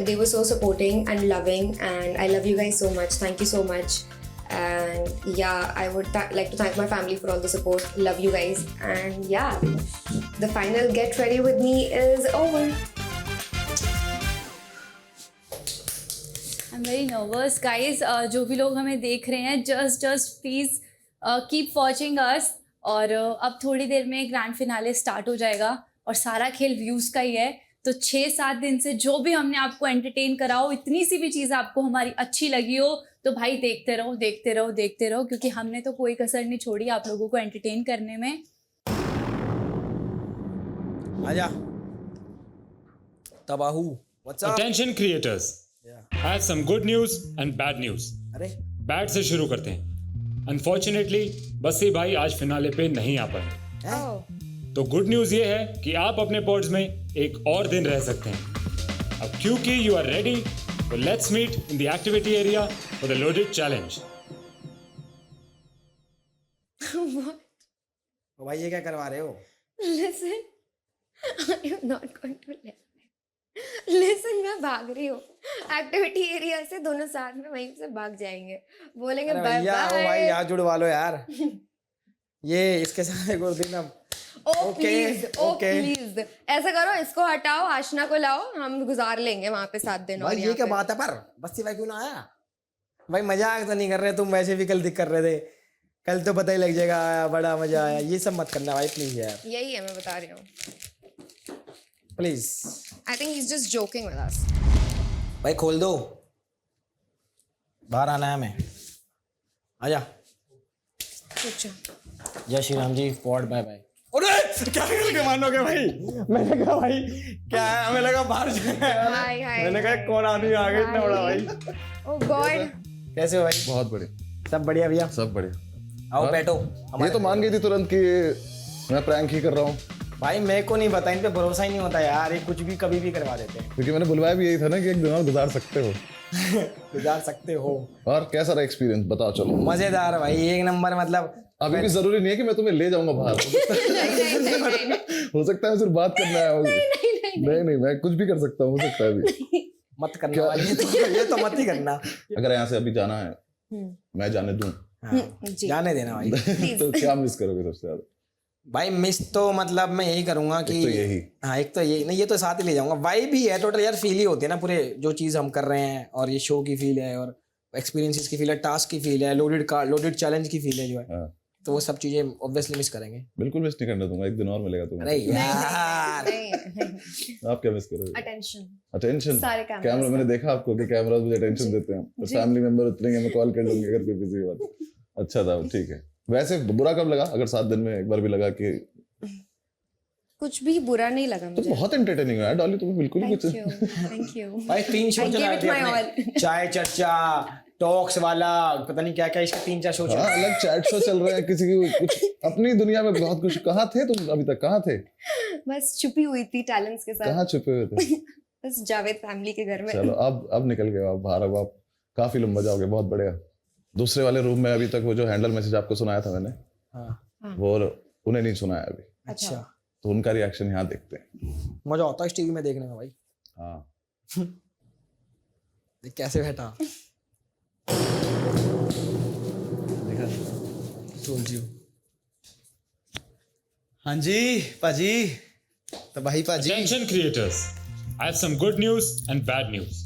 Speaker 9: they were so supporting and loving, and I love you guys so much. Thank you so much. And yeah, I would like to thank my family for all the support. Love you guys. And yeah, the final Get Ready With Me is over.
Speaker 4: I am very nervous guys. जो भी लोग हमें देख रहे हैं, just please keep watching us. और अब थोड़ी देर में ग्रैंड फिनाले स्टार्ट हो जाएगा और सारा खेल व्यूज़ का ही है। तो 6-7 दिन से जो भी हमने आपको एंटरटेन करा हो, इतनी सी भी चीज़ आपको हमारी अच्छी लगी हो, तो भाई देखते रहो देखते रहो देखते रहो, क्योंकि हमने तो कोई कसर नहीं छोड़ी आप लोगों को एंटरटेन करने में।
Speaker 5: आजा तबाहू। What's up?
Speaker 7: Attention creators, I have some good news and bad news.
Speaker 5: अरे
Speaker 7: बैड से शुरू करते हैं। अनफॉर्चुनेटली बस्सी भाई आज फिनाले पे नहीं आ पाए। तो गुड न्यूज ये है कि आप अपने पॉड्स में एक और दिन रह सकते हैं। अब क्योंकि यू आर रेडी, तो let's meet in the activity area for the loaded challenge.
Speaker 5: भाई ये क्या करवा रहे हो?
Speaker 9: Listen, I am not going to let. Listen, मैं भाग रही हूँ एक्टिविटी एरिया से, दोनों साथ में वहीं से भाग जाएंगे, बोलेंगे
Speaker 5: अरे
Speaker 9: बाय
Speaker 5: भैया ओ भाई
Speaker 9: बाय।
Speaker 5: यार जुड़वा लो यार। ये इसके साथ एक और दिन अब।
Speaker 9: ओ
Speaker 5: Okay,
Speaker 9: प्लीज ऐसा करो, इसको हटाओ, आशना को लाओ, हम गुजार लेंगे वहां पे 7 दिन। और
Speaker 5: भाई ये
Speaker 9: यहाँ
Speaker 5: क्या
Speaker 9: पे।
Speaker 5: बात है? पर बस्ती भाई क्यों ना आया? भाई मजाक तो नहीं कर रहे तुम? वैसे भी कल दिख कर रहे थे, कल तो पता ही लग जाएगा बड़ा मजा आया। ये सब मत करना भाई प्लीज यार,
Speaker 9: यही है मैं बता रही हूँ।
Speaker 5: Please.
Speaker 9: I think he is just joking with us.
Speaker 5: भाई खोल दो, बाहर आना है हमें। आजा। जय Shri Ram ji, pod bye bye. अरे क्या करके मानोगे भाई? मैंने कहा भाई क्या है, हमें लगा बाहर जाए।
Speaker 9: हाय हाय।
Speaker 5: मैंने कहा कौन आदमी आ गया इतना बड़ा भाई।
Speaker 9: ओ गॉड।
Speaker 10: कैसे हो भाई? बहुत बढ़िया,
Speaker 5: सब बढ़िया भैया,
Speaker 10: सब बढ़िया।
Speaker 5: आओ बैठो।
Speaker 10: ये तो मान गई थी तुरंत कि मैं प्रैंक ही कर रहा हूँ,
Speaker 5: भाई मेरे को नहीं पता, इन पे भरोसा ही नहीं होता यार, ये कुछ भी कभी भी करवा देते हैं।
Speaker 10: क्योंकि मैंने बुलवाया भी यही था ना कि एक दिन और गुजार सकते हो।
Speaker 5: गुजार सकते हो।
Speaker 10: और कैसा रहा एक्सपीरियंस बताओ चलो।
Speaker 5: मजेदार भाई, एक नंबर। मतलब
Speaker 10: अभी भी जरूरी नहीं है कि मैं तुम्हें ले जाऊंगा बाहर। हो सकता है सिर्फ बात करना है। नहीं मैं कुछ भी कर सकता हूँ, हो सकता है अभी।
Speaker 5: मत करना भाई, ये तो मत ही करना।
Speaker 10: अगर यहाँ से अभी जाना है, मैं जाने दूं
Speaker 5: जाने देना भाई।
Speaker 10: तो क्या मिस करोगे सबसे ज्यादा?
Speaker 5: भाई मिस तो मतलब मैं यही करूंगा कि
Speaker 10: एक तो यही,
Speaker 5: हाँ एक तो यही नहीं, ये तो साथ ही ले जाऊंगा। वाइब भी है टोटल यार, फील ही होती है ना पूरे जो चीज़ हम कर रहे हैं, और ये शो की फील है, और एक्सपीरियंसेस की फील है, टास्क की फील है, लोडेड चैलेंज की फील है जो है।
Speaker 10: हाँ।
Speaker 5: तो वो सब चीजें ऑब्वियसली मिस करेंगे।
Speaker 10: बिल्कुल मिस नहीं करने दूंगा, एक दिन और मिलेगा तुम्हें।
Speaker 5: अरे यार
Speaker 10: आप क्या मिस करोगे?
Speaker 9: अटेंशन।
Speaker 10: अटेंशन?
Speaker 9: सारे
Speaker 10: कैमरा मैंने देखा आपको कि कैमरा मुझे अटेंशन देते हैं, तो फैमिली मेंबर उतरेंगे, मैं कॉल कर लूंगी अगर कोई बिजी हुआ तो। अच्छा था, ठीक है। वैसे बुरा कब लगा, अगर 7 दिन में एक बार भी लगा कि
Speaker 9: कुछ भी बुरा नहीं लगा
Speaker 10: तो
Speaker 9: मुझे।
Speaker 10: बहुत एंटरटेनिंग है डॉली, तुम्हें बिल्कुल कुछ।
Speaker 9: Thank you.
Speaker 5: भाई 3 शो
Speaker 9: I
Speaker 5: चला
Speaker 9: gave it my all.
Speaker 5: चाय चर्चा, टॉक्स वाला, पता नहीं क्या क्या, इसके 3-4 शो चल
Speaker 10: हाँ, अलग चैट शो चल रहे हैं, किसी की कुछ अपनी दुनिया में बहुत कुछ। कहाँ थे तुम अभी तक, कहाँ थे?
Speaker 9: बस छुपी हुई थी टैलेंट्स के साथ।
Speaker 10: कहाँ छुपे हुए थे?
Speaker 9: बस जावेद फैमिली के घर में।
Speaker 10: चलो अब निकल गए आप बाहर, अब आप काफी लंबा जाओगे, बहुत बढ़िया। दूसरे वाले रूम में अभी तक वो जो हैंडल मैसेज आपको सुनाया था मैंने, वो उन्हें नहीं सुनाया अभी।
Speaker 5: अच्छा,
Speaker 10: तो उनका रिएक्शन यहाँ देखते हैं।
Speaker 5: मजा आता है इस टीवी में देखने में भाई।
Speaker 10: हाँ
Speaker 5: देख कैसे बैठा, देखा टोल्ड यू।
Speaker 8: हाँ जी पाजी, तो भाई पाजी।
Speaker 7: Attention creators, I have some good news and bad news.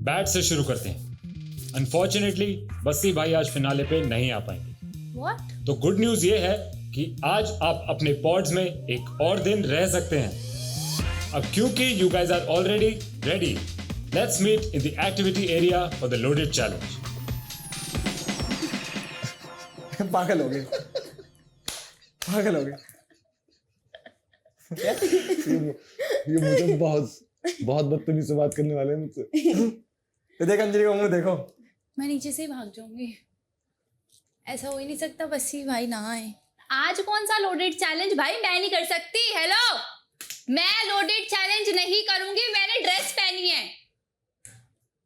Speaker 7: Bad से शुरू करते हैं। Unfortunately, बस्सी भाई आज फिनाले पे नहीं आ पाएंगे।
Speaker 4: What?
Speaker 7: तो गुड न्यूज ये है कि आज आप अपने पॉड्स में एक और दिन रह सकते हैं। अब क्योंकि you guys are already ready, let's meet in the activity area for the loaded challenge.
Speaker 5: पागल हो गए, पागल हो गए।
Speaker 10: ये मुझे बहुत बदतमीजी से बात करने वाले हैं मुझसे।
Speaker 5: तो देख अंजलि का मुंह देखो।
Speaker 4: मैं नीचे से ही भाग जाऊंगी, ऐसा हो ही नहीं सकता बस्सी भाई ना आए। आज कौन सा लोडेड चैलेंज भाई, मैं नहीं कर सकती। हेलो, मैं लोडेड चैलेंज नहीं करूंगी, मैंने ड्रेस पहनी है।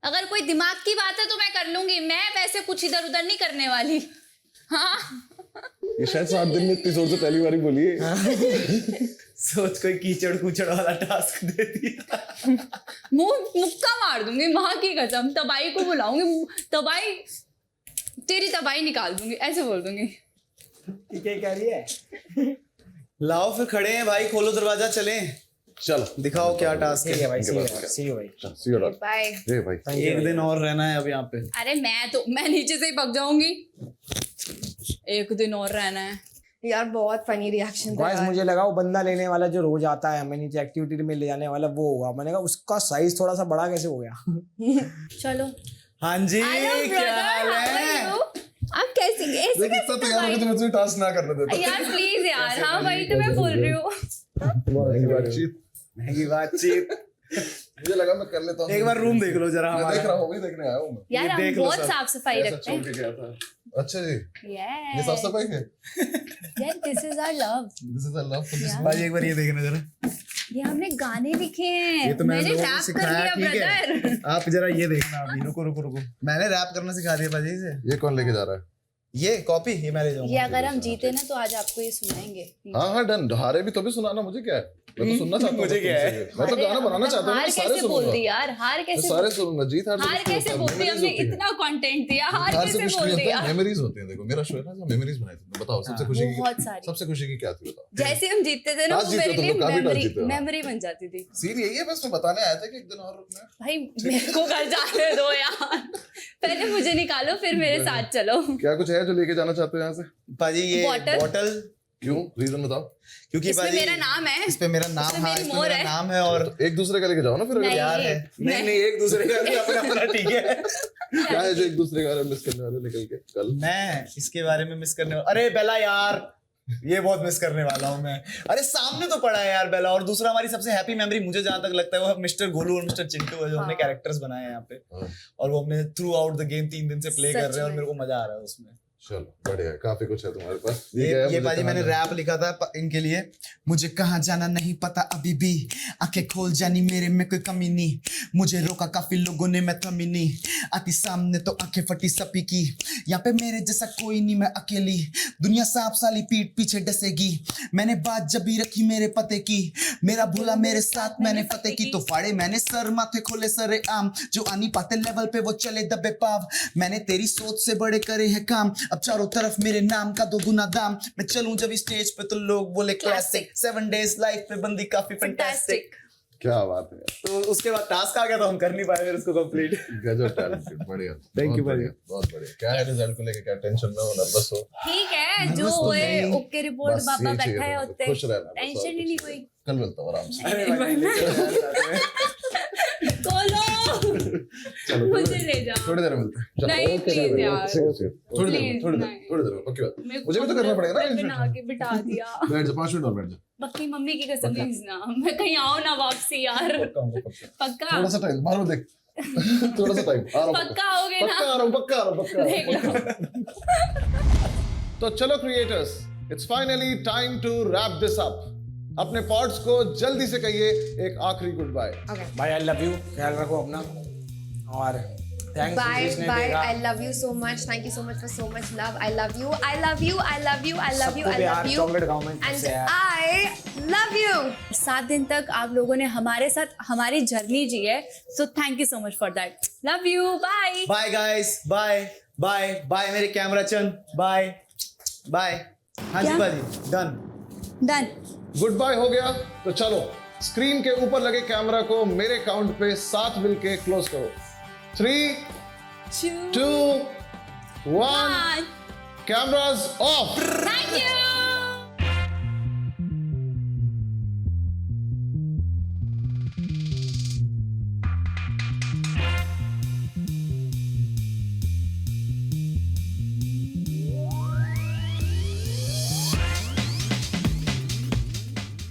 Speaker 4: अगर कोई दिमाग की बात है तो मैं कर लूंगी, मैं वैसे कुछ इधर उधर नहीं करने वाली। हाँ
Speaker 10: ये शायद 7 दिन में इतनी जोर से पहली बार बोली है।
Speaker 8: सोच कोई कीचड़ कुचड़ वाला टास्क दे दिया।
Speaker 4: मुक्का मार दूंगी माँ की कसम, तबाही को बुलाऊंगी, तबाही तेरी तबाही निकाल दूंगी, ऐसे बोल दूंगी।
Speaker 5: ठीक है, कह रही है।
Speaker 8: लाओ फिर खड़े हैं भाई, खोलो दरवाजा, चलें।
Speaker 10: चलो
Speaker 8: दिखाओ क्या टास्क
Speaker 5: ठीक है
Speaker 8: है।
Speaker 5: भाई, सी यू भाई।
Speaker 10: सी यू डॉट।
Speaker 9: बाय।
Speaker 10: ए भाई
Speaker 8: एक दिन और रहना है अब यहाँ पे।
Speaker 4: अरे मैं नीचे से ही पक जाऊंगी, एक दिन और रहना है।
Speaker 9: यार बहुत फनी रिएक्शन था
Speaker 5: गाइस,
Speaker 9: यार।
Speaker 5: मुझे लगा वो बंदा लेने वाला जो रोज आता है हमें नीचे एक्टिविटी में ले जाने वाला वो होगा। मैंने कहा उसका साइज थोड़ा सा बड़ा कैसे हो गया।
Speaker 4: चलो
Speaker 8: हाँ जी, क्या हाल है?
Speaker 4: आप कैसे ऐसे
Speaker 10: देख इतना तैयार होकर तो मुझे टास्क ना करने देता।
Speaker 4: यार प्लीज यार, हाँ वही तो मैं बोल रही हूँ।
Speaker 8: महंगी बातचीत।
Speaker 10: मुझे लगा मैं कर लेता हूँ।
Speaker 8: एक बार रूम देख लो जरा
Speaker 10: मैं देख
Speaker 8: हमारा।
Speaker 10: रहा हूँ, वही देखने आया हूँ मैं।
Speaker 4: यार हम
Speaker 8: देख लो
Speaker 4: बहुत
Speaker 8: सब।
Speaker 4: साफ सफाई
Speaker 10: ऐसा
Speaker 4: रखते
Speaker 10: छोड़
Speaker 4: हैं।
Speaker 10: के गया था। अच्छा जी, ये साफ
Speaker 4: यस
Speaker 10: सफाई है।
Speaker 4: यार, this is our love.
Speaker 10: This is a love for this.
Speaker 8: भाई एक बार ये देखना जरा।
Speaker 4: ये हमने गाने लिखे हैं,
Speaker 8: ये तो मैंने लोगों को
Speaker 4: रैप कर
Speaker 8: सिखाया,
Speaker 4: दिया
Speaker 8: ठीक है।
Speaker 4: ब्रदर।
Speaker 8: आप जरा ये देखना अभी, रुको। मैंने रैप करना सिखा दिया भाजी से।
Speaker 10: ये कौन लेके जा रहा है?
Speaker 8: ये कॉपी ये मैं ले
Speaker 4: ये
Speaker 8: जाऊंगा।
Speaker 4: अगर हम जीते ना तो आज आपको ये सुनाएंगे।
Speaker 10: हाँ डन। हारे भी तो भी सुनाना, मुझे क्या है, मैं तो सुनना चाहता हूँ।
Speaker 8: मुझे क्या है?
Speaker 10: मैं तो गाना बनाना चाहता हूँ,
Speaker 4: हार
Speaker 10: मैं सारे
Speaker 4: कैसे बोल दी
Speaker 10: सुनूंगा।
Speaker 4: यार, हार
Speaker 10: मैं
Speaker 4: कैसे
Speaker 10: सारे सुनूंगा। जीत हार
Speaker 4: हार कैसे बोलती, हमने इतना कंटेंट दिया, हार
Speaker 10: हार से
Speaker 4: कैसे
Speaker 10: कुछ
Speaker 4: बोल
Speaker 10: नहीं
Speaker 4: दिया।
Speaker 10: होता, मेमोरीज होती हैं। देखो मेरा शो है ना, जो मेमोरीज बनाई थी। बताओ सबसे खुशी की,
Speaker 4: बहुत सारी।
Speaker 10: सबसे खुशी की क्या थी बताओ।
Speaker 4: जैसे हम जीतते थे ना,
Speaker 10: आज
Speaker 4: वो
Speaker 10: जीते
Speaker 4: मेरे
Speaker 10: तुम
Speaker 4: लिए
Speaker 10: लोग, काफी टाइम जीते हो।
Speaker 4: मेमोरी बन जाती थी।
Speaker 10: सीन यही है, बस मैं बताने आया था कि एक दिन और रुकना है।
Speaker 4: भाई मेरे को घर जाने दो यार, पहले मुझे निकालो फिर मेरे साथ चलो।
Speaker 10: क्या कुछ है जो लेके जाना चाहते हो यहाँ से?
Speaker 8: भाजी ये
Speaker 4: Bottle?
Speaker 8: बॉटल,
Speaker 10: क्यों, रीजन बताओ।
Speaker 8: क्योंकि
Speaker 4: इसमें
Speaker 8: भाजी
Speaker 4: मेरा नाम है,
Speaker 8: इस पे मेरा नाम,
Speaker 4: इसमें
Speaker 8: हाँ
Speaker 4: मेरी
Speaker 8: इस पे
Speaker 4: मोर
Speaker 8: मेरा
Speaker 4: है।
Speaker 8: नाम है और
Speaker 10: तो एक दूसरे का लेके जाओ ना फिर। अगर
Speaker 4: नहीं।
Speaker 8: प्यार है। नहीं एक दूसरे का भी अपना ठीक है।
Speaker 10: क्या है जो एक दूसरे का मिस करने वाले निकल के कल?
Speaker 8: मैं इसके बारे में मिस करने वाला, अरे बेला यार ये बहुत मिस करने वाला हूँ मैं। अरे सामने तो पड़ा है यार बेला। और दूसरा हमारी सबसे हैप्पी मेमोरी मुझे जहां तक लगता है वो मिस्टर गोलू और मिस्टर चिंटू है, जो हमने कैरेक्टर्स बनाए हैं यहाँ पे।
Speaker 10: हाँ।
Speaker 8: और वो हमने थ्रू आउट द गेम 3 दिन से प्ले
Speaker 4: सच
Speaker 8: कर रहे हैं और
Speaker 4: में।
Speaker 8: मेरे को मजा आ रहा है उसमें।
Speaker 10: चलो बढ़िया है, काफी कुछ है तुम्हारे पास।
Speaker 8: ये
Speaker 10: क्या है, मुझे
Speaker 8: बाजी
Speaker 10: कहाँ
Speaker 8: मैंने
Speaker 10: जाना है?
Speaker 8: रैप लिखा था इनके लिए। मुझे कहाँ जाना नहीं पता अभी भी, आंखें खोल जानी मेरे में कोई कमी नहीं। मुझे रोका काफी लोगों ने, मैं थमी नहीं। आती सामने तो आंखें फटी सपी की। यहाँ पे मेरे जैसा कोई नहीं, मैं अकेली। दुनिया सांप साली पीठ पीछे डसेगी। मैंने बात जब भी रखी मेरे पते की, मेरा भूला मेरे साथ मैंने फतेह की। तो फाड़े मैंने सर, माथे खोले सरे आम। जो आनी पाते लेवल पे वो चले दबे पाव। मैंने तेरी सोच से बड़े करे हैं काम। अब चारों तरफ मेरे नाम का 2 गुना दाम। मैं चलूं जब स्टेज पे तो लोग बोले क्लासिक। 7 days लाइफ पे बंदी काफी फैंटास्टिक।
Speaker 10: क्या बात है,
Speaker 8: तो उसके बाद टास्क आ गया तो हम कर नहीं पाए फिर उसको कंप्लीट।
Speaker 10: गजब टैलेंटेड। बढ़िया,
Speaker 8: Thank you,
Speaker 10: बहुत बढ़िया, बहुत बढ़िया। क्या है रिजल्ट को लेके, क्या टेंशन में हो, नर्वस हो?
Speaker 4: ठीक है, जो
Speaker 8: तो
Speaker 4: होए
Speaker 8: नहीं।
Speaker 4: ओके रिपोर्ट
Speaker 10: बस
Speaker 4: बाबा
Speaker 10: यही चाहिए
Speaker 4: बैठा है
Speaker 10: था,
Speaker 4: होते,
Speaker 10: खुश रहना, बस और
Speaker 4: टेंशन ही
Speaker 10: कुछ
Speaker 4: नहीं कोई।
Speaker 10: कल मिलता हूँ आराम से।
Speaker 4: बोलो
Speaker 10: चलो
Speaker 4: मुझे ले जाओ।
Speaker 10: थोड़ी देर में मिलते हैं। चलो,
Speaker 4: नहीं,
Speaker 10: ओके,
Speaker 4: please
Speaker 10: चलो,
Speaker 4: यार।
Speaker 10: थोड़ी देर में,
Speaker 4: Please,
Speaker 10: थोड़ी देर
Speaker 4: नहीं।
Speaker 10: थोड़ी देर में, पक्की बात।
Speaker 4: मेरे को
Speaker 10: मुझे भी तो करना पड़ेगा ना।
Speaker 4: बना के बिठा दिया।
Speaker 10: बैठ जा, 5 मिनट और बैठ जा।
Speaker 4: पक्की मम्मी की कसम प्लीज ना, मैं कहीं आऊँ ना वापसी यार।
Speaker 10: पक्का हूँ, पक्का।
Speaker 4: पक्का
Speaker 10: थोड़ा सा टाइम बाहर में देख। थोड़ा सा टाइम आ रहा हूँ,
Speaker 4: पक्का आओगे ना?
Speaker 10: पक्का आ रहा हूँ, पक्का आ रहा हूँ, पक्का आ
Speaker 4: देख
Speaker 10: रहा हूँ। तो चलो creators, it's finally time to wrap this up. अपने पॉड्स को जल्दी से कहिए एक आखिरी गुड बाय।
Speaker 5: भाई आई लव यू, ख्याल रखो अपना। और थैंक्स
Speaker 9: Bye,
Speaker 5: जिसने
Speaker 9: bye.
Speaker 5: देखा।
Speaker 9: I love you so much. Thank you so much for so much love. I love you. I love you. I love you. I love you.
Speaker 5: सबको
Speaker 9: I
Speaker 5: प्यार,
Speaker 9: love you.
Speaker 5: Chocolate खाओ मैं
Speaker 9: And
Speaker 5: से यार।
Speaker 9: I love you.
Speaker 4: 7 दिन तक आप लोगों ने हमारे साथ हमारी जर्नी जी है, so thank you so much for that. Love you, bye.
Speaker 8: Bye guys, bye bye bye मेरे कैमरा चंद, बाय बाय। हाँ जी
Speaker 4: क्या?
Speaker 8: बाजी, डन।
Speaker 4: डन।
Speaker 10: गुड बाय हो गया तो चलो स्क्रीन के ऊपर लगे कैमरा को मेरे काउंट पे 7 मिलके क्लोज करो। 3, 2, 1 कैमरास ऑफ।
Speaker 4: Thank you.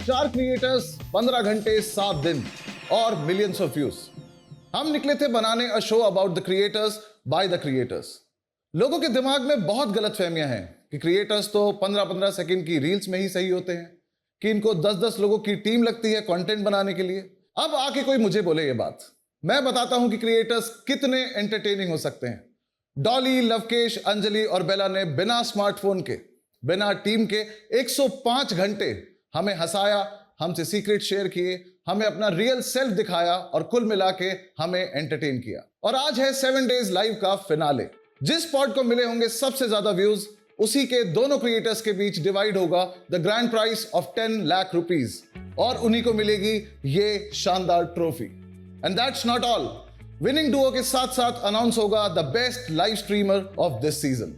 Speaker 10: चार क्रिएटर्स, 15 घंटे, 7 दिन और मिलियंस ऑफ व्यूज। हम निकले थे बनाने a show about the creators by the creators. लोगों के दिमाग में बहुत गलतफहमियां हैं कि क्रिएटर्स तो 15-15 सेकंड की रील्स में ही सही होते हैं, कि इनको 10-10 लोगों की टीम लगती है कंटेंट बनाने के लिए। अब आके कोई मुझे बोले ये बात, मैं बताता हूं कि क्रिएटर्स कितने एंटरटेनिंग हो सकते हैं। डॉली, लवकेश, अंजलि और बेला ने बिना स्मार्टफोन के, बिना टीम के 105 घंटे हमें हंसाया, हमसे सीक्रेट शेयर किए, हमें अपना रियल सेल्फ दिखाया और कुल मिला के हमें एंटरटेन किया। और आज है 7 डेज लाइव का फिनाले। जिस पॉड को मिले होंगे सबसे ज्यादा व्यूज, उसी के दोनों क्रिएटर्स के बीच डिवाइड होगा the grand prize of 10 lakh rupees और उन्हीं को मिलेगी ये शानदार trophy. And that's not all, winning duo के साथ साथ अनाउंस होगा the best live streamer of this season.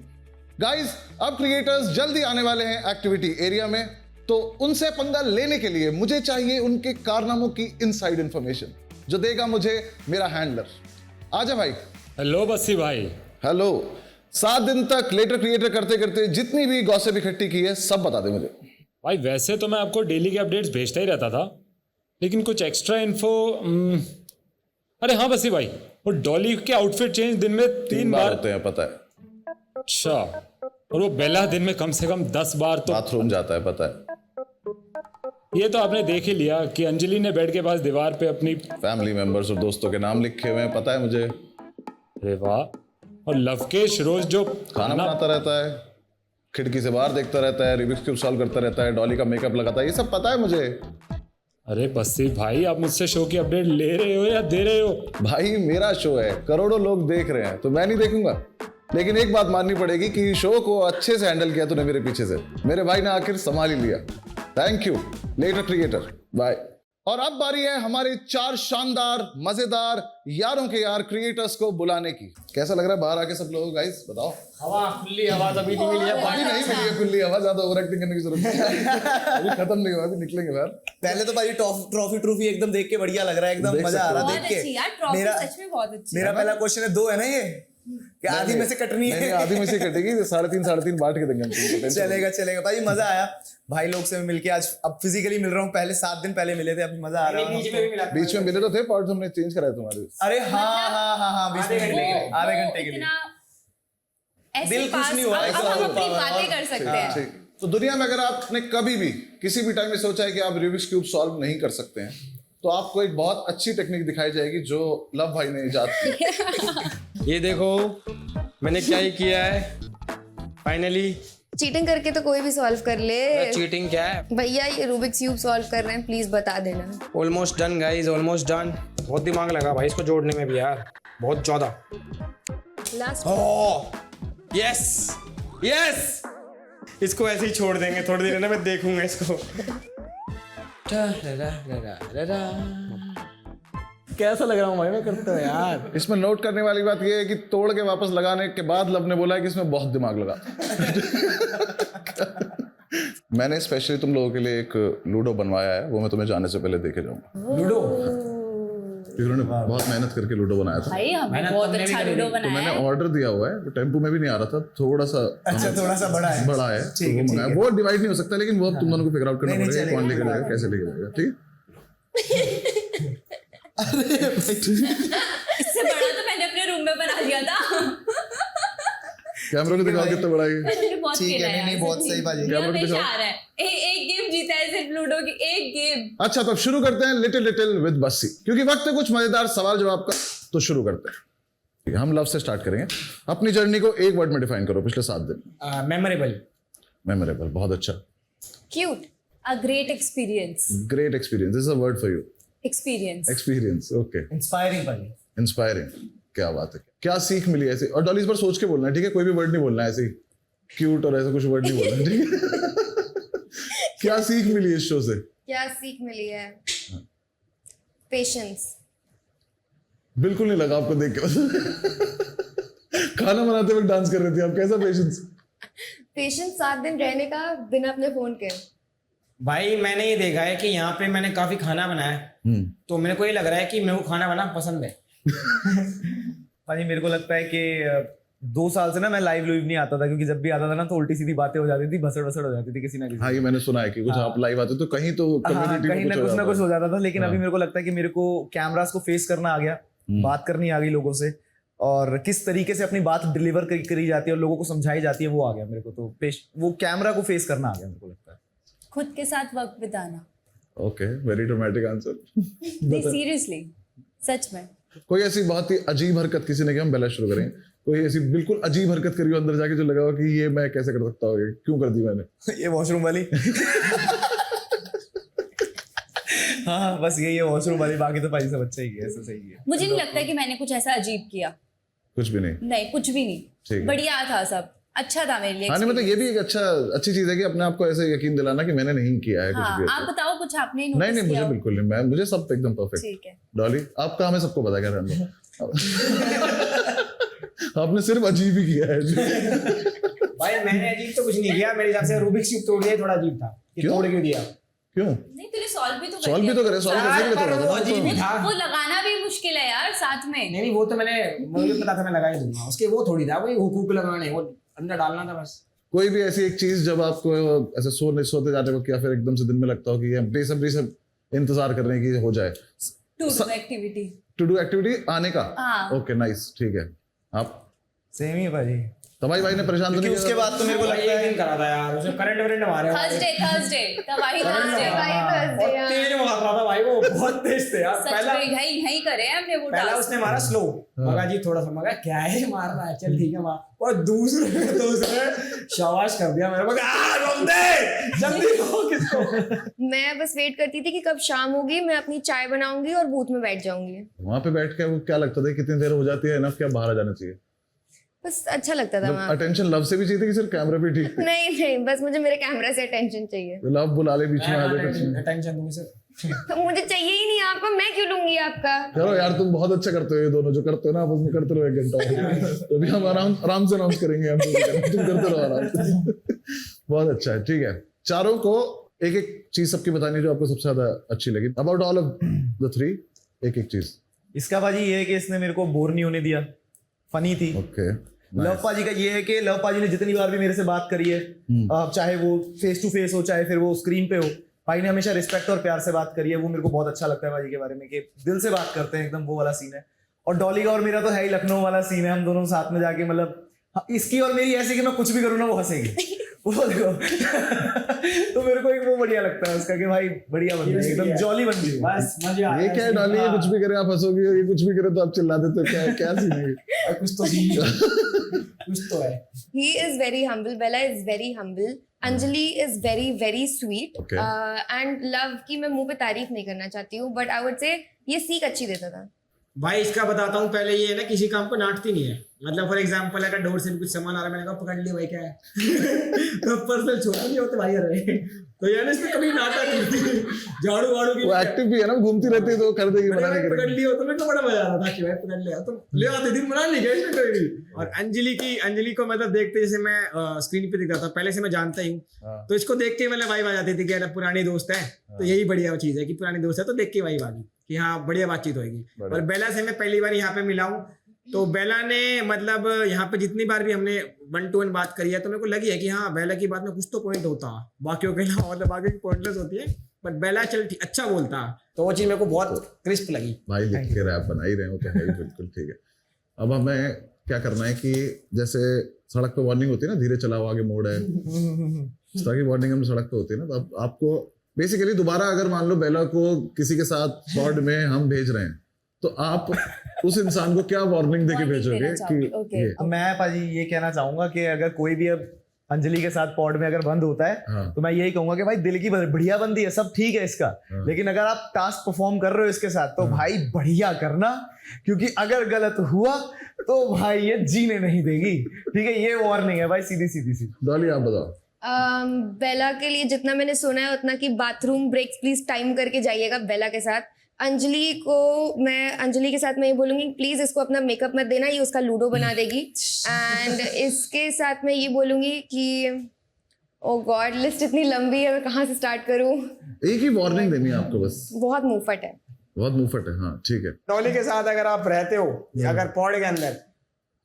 Speaker 10: Guys, अब क्रिएटर्स जल्दी आने वाले हैं एक्टिविटी एरिया में, तो उनसे पंगा लेने के लिए मुझे चाहिए उनके कारनामों की इनसाइड इंफॉर्मेशन, जो देगा मुझे मेरा हैंडलर। आजा भाई।
Speaker 7: हेलो बस्सी भाई।
Speaker 10: हेलो। 7 दिन तक लेटर क्रिएटर करते करते जितनी भी गॉसिप इकट्ठी की है सब बता दे मुझे।
Speaker 7: भाई वैसे तो मैं आपको डेली के अपडेट्स भेजता ही रहता था, लेकिन कुछ एक्स्ट्रा इन्फो। अरे हाँ बस्सी भाई, वो डॉली के आउटफिट चेंज दिन में 3 बार
Speaker 10: होते हैं, पता है।
Speaker 7: अच्छा, और वो बेला दिन में कम से कम 10 बार तो
Speaker 10: बाथरूम जाता है, पता है।
Speaker 7: ये तो आपने देख ही लिया कि अंजलि ने बेड के पास दीवार पे अपनी
Speaker 10: फैमिली मेंबर्स और दोस्तों के नाम लिखे हुए हैं, पता है मुझे।
Speaker 7: अरे वाह। और लवकेश रोज जो
Speaker 10: खाना बनाता रहता है, खिड़की से बाहर देखता रहता है, रूबिक्स क्यूब सॉल्व करता रहता है, डॉली का मेकअप लगाता है, ये सब पता है मुझे।
Speaker 7: अरे बस्सी भाई, आप मुझसे शो की अपडेट ले रहे हो या दे रहे हो?
Speaker 10: भाई मेरा शो है, करोड़ों लोग देख रहे हैं, तो मैं नहीं देखूंगा। लेकिन एक बात माननी पड़ेगी कि शो को अच्छे से हैंडल किया तूने मेरे पीछे से। मेरे भाई ने आखिर संभाल ही लिया। Thank you later creator, bye. और अब बारी है हमारे 4 शानदार मजेदार यारों के यार क्रिएटर्स को बुलाने की। कैसा लग रहा है बाहर आके सब लोग? गाइस बताओ।
Speaker 5: हवा, खुली हवा अभी नहीं मिली है।
Speaker 10: अभी नहीं मिली है खुली हवा, ज्यादा ओवर एक्टिंग करने की जरूरत नहीं है। अभी खत्म नहीं हुआ, अभी निकलेंगे बाहर।
Speaker 8: पहले तो भाई ट्रॉफी एकदम देख के बढ़िया लग रहा है, एकदम मजा आ रहा है देख के।
Speaker 4: यार ट्रॉफी सच में बहुत अच्छी।
Speaker 8: मेरा पहला क्वेश्चन है 2 है ना ये, कि आधी में से कटनी है?
Speaker 10: आधी में से कटेगी, 3.5 बांट के देंगे हम।
Speaker 8: चलेगा चलेगा भाई, मजा आया भाई लोग से मिलके। आज अब फिजिकली मिल रहा हूँ, पहले 7 दिन पहले मिले थे, अभी मजा आ रहा है।
Speaker 10: बीच में मिले तो थे, पार्ट हमने चेंज कराया तुम्हारे।
Speaker 8: अरे हाँ, बीच में आधे घंटे के लिए दिल खुश नहीं हुआ।
Speaker 4: हम अपनी बातें कर सकते हैं।
Speaker 10: ठीक। तो दुनिया में अगर आपने कभी भी किसी भी टाइम में सोचा है कि आप रूबिक्स क्यूब सॉल्व नहीं कर सकते हैं, तो आपको एक बहुत अच्छी टेक्निक दिखाई जाएगी जो लव भाई ने इजाद की।
Speaker 5: ये देखो मैंने क्या ही किया है फाइनली।
Speaker 9: चीटिंग करके तो कोई भी सॉल्व कर ले।
Speaker 5: चीटिंग क्या है
Speaker 9: भैया, ये रूबिक्स क्यूब सॉल्व कर रहे हैं, प्लीज बता देना।
Speaker 5: Almost done guys, almost done. बहुत दिमाग लगा भाई इसको जोड़ने में भी यार, बहुत ज्यादा।
Speaker 9: लास्ट
Speaker 5: यस यस, इसको ऐसे ही छोड़ देंगे थोड़ी देर ना, मैं देखूंगा इसको। कैसा लग रहा हूँ भाई मैं करते हुए यार।
Speaker 10: इसमें नोट करने वाली बात यह है कि तोड़ के वापस लगाने के बाद लब ने बोला है कि इसमें बहुत दिमाग लगा। मैंने स्पेशली तुम लोगों के लिए एक लूडो बनवाया है, वो मैं तुम्हें जाने से पहले देके जाऊंगा।
Speaker 5: लूडो
Speaker 10: उन्होंने बहुत मेहनत करके लूडो बनाया था।
Speaker 4: भाई हमने बहुत अच्छा लूडो
Speaker 10: तो
Speaker 4: बनाया
Speaker 10: मैंने
Speaker 4: है।
Speaker 10: ऑर्डर दिया हुआ है, टेम्पो में भी नहीं आ रहा था, थोड़ा सा।
Speaker 8: अच्छा, थोड़ा सा बड़ा है।
Speaker 10: बड़ा है तो वो मंगाया। वो डिवाइड नहीं हो सकता, लेकिन वो तुम दोनों को फिगर आउट करना पड़ेगा, कौन लेके जाएगा, कैसे लेके जाएगा। ठीक।
Speaker 4: इससे बड़ा तो मैंने अपने रूम में बना लिया था।
Speaker 10: कैमरा को दिखाओ कितना बड़ा है।
Speaker 4: मैंने बहुत
Speaker 8: ठीक
Speaker 4: खेला
Speaker 8: है,
Speaker 4: है
Speaker 8: नहीं बहुत सही बाजी।
Speaker 10: कैमरा को दिखाओ।
Speaker 4: आ रहा है। एक गेम जीता है सिर्फ लूडो की, एक गेम।
Speaker 10: अच्छा, तो अब शुरू करते हैं लिटिल विद बस्सी, क्योंकि वक्त है कुछ मजेदार सवाल जवाब का। तो शुरू करते हैं। हम लव से स्टार्ट करेंगे। अपनी जर्नी को एक वर्ड में डिफाइन करो, पिछले 7 दिन।
Speaker 5: मेमोरेबल।
Speaker 10: मेमोरेबल, बहुत अच्छा।
Speaker 4: Cute. A great experience.
Speaker 10: Great experience is a word for you.
Speaker 4: Experience.
Speaker 10: Experience, okay.
Speaker 8: Inspiring भाई।
Speaker 10: इंस्पायरिंग, क्या बात है। क्या सीख मिली ऐसे? और डॉली इस बार सोच के बोलना है, ठीक है? कोई भी वर्ड नहीं बोलना है ऐसे ही क्यूट और ऐसा कुछ वर्ड नहीं बोलना है, ठीक है? क्या सीख मिली इस शो से?
Speaker 9: क्या सीख मिली है? पेशेंस।
Speaker 10: बिल्कुल नहीं लगा आपको देख के। खाना बनाते वक्त डांस कर रही थी आप, कैसा पेशेंस?
Speaker 9: पेशेंस 7 दिन रहने का बिना अपने फोन के।
Speaker 5: भाई मैंने ये देखा है कि यहाँ पे मैंने काफी खाना बनाया है, तो मेरे को ये लग रहा है कि मेरे को खाना बनाना पसंद है।
Speaker 8: भाई मेरे को लगता है कि 2 साल से ना मैं लाइव नहीं आता था, क्योंकि जब भी आता था ना तो उल्टी सीधी बातें हो जाती थी, भसड़ हो जाती थी किसी ना किसी।
Speaker 10: हाँ, ये मैंने सुना है कि कुछ आप लाइव आते तो कहीं तो कम्युनिटी
Speaker 8: कहीं ना कुछ हो जाता था। लेकिन अभी मेरे को लगता है कि मेरे को कैमरास को फेस करना आ गया, बात करनी आ गई लोगों से, और किस तरीके से अपनी बात डिलीवर करी जाती है और लोगों को समझाई जाती है, वो आ गया मेरे को। तो वो कैमरा को फेस करना आ गया मेरे को लगता है।
Speaker 4: खुद के साथ वक्त बिताना।
Speaker 10: Okay, very dramatic answer.
Speaker 4: Seriously, सच में।
Speaker 10: कोई ऐसी बहुत ही अजीब हरकत किसी ने की, हम पहले शुरू करें, कोई ऐसी बिल्कुल अजीब हरकत करी हो अंदर जाके जो लगा हो कि ये मैं कैसे कर सकता हूँ, क्यों कर दी मैंने?
Speaker 8: ये वॉशरूम वाली। हाँ बस यही है वॉशरूम वाली, बाकी तो भाई सब अच्छा ही है, ऐसा सही है।
Speaker 4: मुझे नहीं लगता कि मैंने कुछ ऐसा अजीब किया।
Speaker 10: कुछ भी नहीं?
Speaker 4: नहीं, कुछ भी नहीं, बढ़िया था सब, अच्छा था मेरे लिए।
Speaker 10: हाँ, नहीं मतलब ये भी एक अच्छी चीज है कि अपने आप को ऐसे यकीन दिलाना कि मैंने नहीं किया है कुछ भी।
Speaker 4: आप बताओ कुछ आपने नोटिस
Speaker 10: नहीं मुझे बिल्कुल नहीं, मुझे सब एकदम परफेक्ट।
Speaker 4: ठीक है
Speaker 10: डॉली, आपका हमें सबको पता क्या रहने आपने सिर्फ अजीब ही किया है।
Speaker 5: भाई मैंने अजीब तो कुछ नहीं किया, मेरे हिसाब से रूबिक्स क्यूब तोड़ दिया, थोड़ा अजीब था। तोड़ क्यों दिया?
Speaker 10: क्यों?
Speaker 4: नहीं, तूने सॉल्व भी तो
Speaker 10: करे,
Speaker 5: वो अजीब ही था।
Speaker 4: वो लगाना भी मुश्किल है यार साथ में।
Speaker 5: नहीं वो तो मुझे पता था, मैं लगा ही दूंगा उसके, वो थोड़ी था, वही हुक लगाने, वो अंदर डालना था बस।
Speaker 10: कोई भी ऐसी एक चीज जब आपको ऐसे सोते जाते वक्त या फिर एकदम से दिन में लगता हो कि ये बेसब्री से इंतजार कर रहे हैं कि हो जाए, टू डू एक्टिविटी आने का। ओके नाइस, ठीक है। आप
Speaker 8: सेम ही भाई।
Speaker 10: तबाही भाई ने परेशान तो नहीं किया?
Speaker 8: उसके बाद तो मेरे को लगता है
Speaker 5: करा था यार, उसे करंट मारे
Speaker 4: थर्सडे तबाही
Speaker 5: तेज मार रहा था भाई, वो बहुत तेज थे यार।
Speaker 4: पहला यही करे हमने वो
Speaker 5: पहला उसने मारा स्लो, मगा जी थोड़ा सा, मगा क्या है मार रहा है, चल ठीक है मार, और दूसरे शाबाश कर दिया मेरे को, जल्दी हो किसको।
Speaker 9: मैं बस वेट करती थी कि कब शाम होगी, मैं अपनी चाय बनाऊंगी और बूथ में बैठ जाऊंगी।
Speaker 10: वहां पे बैठ के वो क्या लगता था कितनी देर हो जाती है इनफ क्या बाहर आ जाना चाहिए?
Speaker 9: बस अच्छा लगता था वहाँ।
Speaker 10: अटेंशन लव से भी चाहिए कि सिर्फ कैमरा पे ठीक?
Speaker 9: नहीं बस मुझे मेरे कैमरा से अटेंशन चाहिए।
Speaker 10: लव बुला ले बीच में आ जाए,
Speaker 5: अटेंशन दूंगी सर।
Speaker 9: तो मुझे चाहिए ही नहीं आपको, मैं क्यों लूंगी आपका?
Speaker 10: चलो यार, तुम बहुत अच्छा करते हो, ये दोनों जो करते हो ना आपस में करते रहो 1 घंटा। तो अभी हम आराम से अनाउंस करेंगे, हम तुम करते रहो आराम से। बहुत अच्छा है, ठीक है। चारों को एक चीज सबकी बतानी जो आपको सबसे ज्यादा अच्छी लगी, अबाउट ऑल ऑफ द 3 एक चीज।
Speaker 8: इसका बाजी ये है कि इसने मेरे को बोर नहीं होने दिया, फनी थी।
Speaker 10: ओके।
Speaker 8: लव पाजी का ये है कि लव पाजी ने जितनी बार भी मेरे से बात करी है, चाहे वो फेस टू फेस हो चाहे फिर वो स्क्रीन पे हो, भाई ने हमेशा रिस्पेक्ट और प्यार से बात करी है। वो मेरे को बहुत अच्छा लगता है भाई के बारे में कि दिल से बात करते हैं, एकदम वो वाला सीन है। और डॉली का और मेरा तो है ही लखनऊ वाला सीन है, हम दोनों साथ में जाके मतलब इसकी और मेरी ऐसी कि मैं कुछ भी करूँ ना वो हंसेगी। वो देखो तो मेरे को एक वो बढ़िया लगता है उसका कि भाई बढ़िया बन गई, एकदम जॉली बन गई, बस मजा।
Speaker 10: ये क्या है डॉली, ये कुछ भी करे आप हंसोगी, ये कुछ भी करे तो आप चिल्ला देते हो, क्या सीन है?
Speaker 5: कुछ तो है।
Speaker 9: He is very humble. Bella is very humble. Anjali is very sweet.
Speaker 10: Okay.
Speaker 9: And love की मैं मुंह पे तारीफ नहीं करना चाहती हूँ, but I would say ये सीख अच्छी देता था।
Speaker 5: भाई इसका बताता हूँ, पहले ये है ना किसी काम को डांटती नहीं है। मतलब फॉर एग्जांपल अगर डोर से कुछ सामान आ रहा है, मैंने कहा पकड़ लिया भाई क्या है। तो पर्सनल छोड़ नहीं होते भाई रहे, तो यार इसमें कभी नाटा नहीं। झाड़ू वाड़ू की
Speaker 10: वो एक्टिव भी है ना, घूमती रहती है तो कर देगी, मना नहीं
Speaker 5: पकड़
Speaker 10: करेगी।
Speaker 5: लिया तो मेरे को बड़ा मजा आ रहा था कि भाई पकड़ लिया तो ले आते दिन मना नहीं गया इसमें कोई भी। और अंजलि को मतलब देखते जैसे मैं स्क्रीन पे दिख रहा था, पहले से मैं जानता ही हूँ, तो इसको देख के मतलब वाइब आ जाती थी कि यार पुरानी दोस्त है। तो यही बढ़िया चीज है कि पुरानी दोस्त है तो देख के वाइब आ गई कि हाँ बढ़िया बातचीत होगी। और बेला से मैं पहली बार यहाँ पे मिला हूँ, तो बेला ने मतलब यहाँ पे जितनी बार भी हमने 1-to-1 बात करी है तो मेरे को लगी है कि हाँ बेला की बात में कुछ तो पॉइंट होता, बाकियों के अलावा मतलब बाकी पॉइंटलेस होती है, बट बेला चल अच्छा बोलता, तो वो चीज मेरे को बहुत क्रिस्प लगी।
Speaker 10: भाई लिख के रैप बना ही रहे हो तो है ही, बिल्कुल ठीक है। अब हमें क्या करना है कि जैसे सड़क पे वार्निंग होती है ना, धीरे चलाओ आगे मोड़ है, इस तरह की वार्निंग हम सड़क पे होती है ना, तो अब आपको बेसिकली दोबारा अगर मान लो बेला को किसी के साथ पॉड में हम भेज रहे हैं, तो आप उस इंसान को क्या वार्निंग देके भेजोगे कि
Speaker 8: मैं पाजी ये कहना चाहूंगा कि अगर कोई भी अब अंजलि के साथ पॉड में अगर बंद होता है,
Speaker 10: हाँ।
Speaker 8: तो मैं यही कहूंगा कि भाई दिल की बढ़िया बंदी है, सब ठीक है इसका,
Speaker 10: हाँ।
Speaker 8: लेकिन अगर आप टास्क परफॉर्म कर रहे हो इसके साथ तो भाई बढ़िया करना, क्योंकि अगर गलत हुआ तो भाई ये जीने नहीं देगी, ठीक है? ये वार्निंग है भाई, सीधी सी।
Speaker 10: डॉली आप बताओ।
Speaker 9: बेला के लिए जितना मैंने सुना है उतना कि बाथरूम ब्रेक्स प्लीज टाइम करके जाइएगा बेला के साथ। अंजलि के साथ मैं ये बोलूंगी प्लीज इसको अपना मेकअप मत देना, ये उसका लूडो बना देगी। एंड इसके साथ मैं ये बोलूंगी कि ओ गॉड लिस्ट इतनी लंबी है, मैं कहाँ से स्टार्ट करूँ।
Speaker 11: एक ही वार्निंग देनी है आपको बस,
Speaker 9: बहुत मुंहफट है,
Speaker 11: बहुत मुंहफट है। हाँ ठीक है।
Speaker 5: डॉली के साथ अगर आप रहते हो अगर पॉड के अंदर,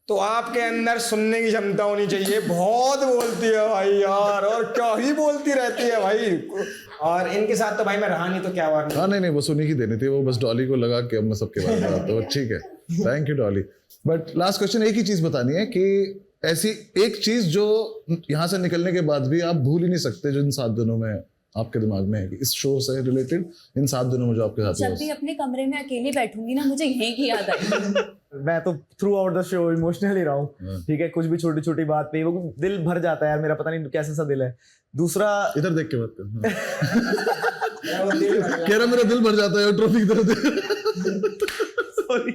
Speaker 5: तो आपके अंदर सुनने की क्षमता होनी चाहिए। बहुत बोलती है भाई यार, और क्या ही बोलती रहती है भाई। और इनके साथ तो भाई मैं रहा नहीं तो क्या वार्निंग।
Speaker 11: हाँ नहीं वो सुनी ही देनी थी, वो बस डॉली को लगा कि अब मैं सबके बारे में बताता हूँ। ठीक है, thank you Dolly. But last question, एक ही चीज बतानी है कि ऐसी एक चीज जो यहाँ से निकलने के बाद भी आप भूल ही नहीं सकते, जो इन 7 दिनों में आपके दिमाग में है कि इस शो से रिलेटेड इन 7 दिनों में जो आपके साथ
Speaker 4: जब भी अपने कमरे में अकेली बैठूंगी ना, मुझे यहीं की याद आई।
Speaker 3: मैं तो throughout the show emotional ही रहा हूँ। ठीक है, कुछ भी छोटी छोटी बात पे वो दिल भर जाता है यार मेरा, पता नहीं कैसा सा दिल है। दूसरा
Speaker 11: इधर देख के बात कर। कह रहा मेरा दिल भर जाता है, ट्रॉफी की तरह।
Speaker 3: सॉरी,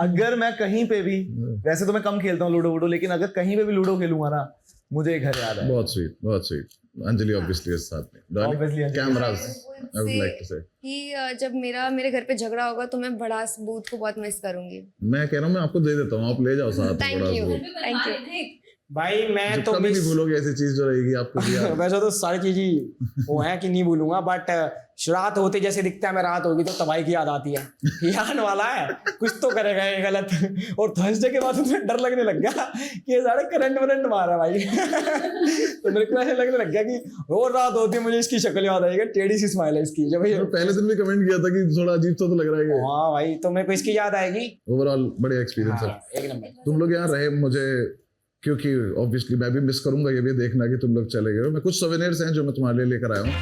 Speaker 3: अगर मैं कहीं पे भी, वैसे तो मैं कम खेलता हूँ लूडो वूडो, लेकिन अगर कहीं पे भी लूडो खेलूंगा ना, मुझे घर याद है।
Speaker 11: बहुत स्वीट, बहुत स्वीट। अंजलि ऑब्वियसली इस साथ में,
Speaker 3: Obviously,
Speaker 11: cameras I would like to say
Speaker 9: कि जब मेरे घर पे झगड़ा होगा तो मैं बड़ा बूथ को बहुत मिस करूंगी।
Speaker 11: मैं कह रहा हूँ मैं आपको दे देता हूँ, आप ले जाओ साथ में।
Speaker 9: Thank you.
Speaker 5: भाई मैं तो
Speaker 11: कभी भी भूलोगे ऐसी चीज जो रहेगी आपको भी याद।
Speaker 5: वैसे तो सारी चीज ही वो है कि नहीं भूलूंगा, बट रात होते जैसे दिखता है मैं रात होगी तो तबाही की याद आती है। याद वाला है, कुछ तो करेगा ये गलत। और थर्सडे के बाद मुझे डर लगने लग गया कि ये सारे करंट वरंट मारा भाई। तो मेरे को ऐसे लगने लग गया कि रोज रात होती है मुझे इसकी शक्ल याद आएगी, टेढ़ी सी स्माइल है इसकी। जब
Speaker 11: तो पहले दिन भी कमेंट किया था कि थोड़ा अजीब सा तो लग रहा है।
Speaker 5: हाँ भाई, तो मेरे को इसकी याद आएगी।
Speaker 11: ओवरऑल बढ़िया एक्सपीरियंस है,
Speaker 5: एक नंबर।
Speaker 11: तुम लोग यहाँ रहे, मुझे क्योंकि ऑब्वियसली मैं भी मिस करूंगा ये भी देखना कि तुम लोग चले गए हो। मैं कुछ सोवेनियर्स हैं जो मैं तुम्हारे लिए लेकर आया हूँ।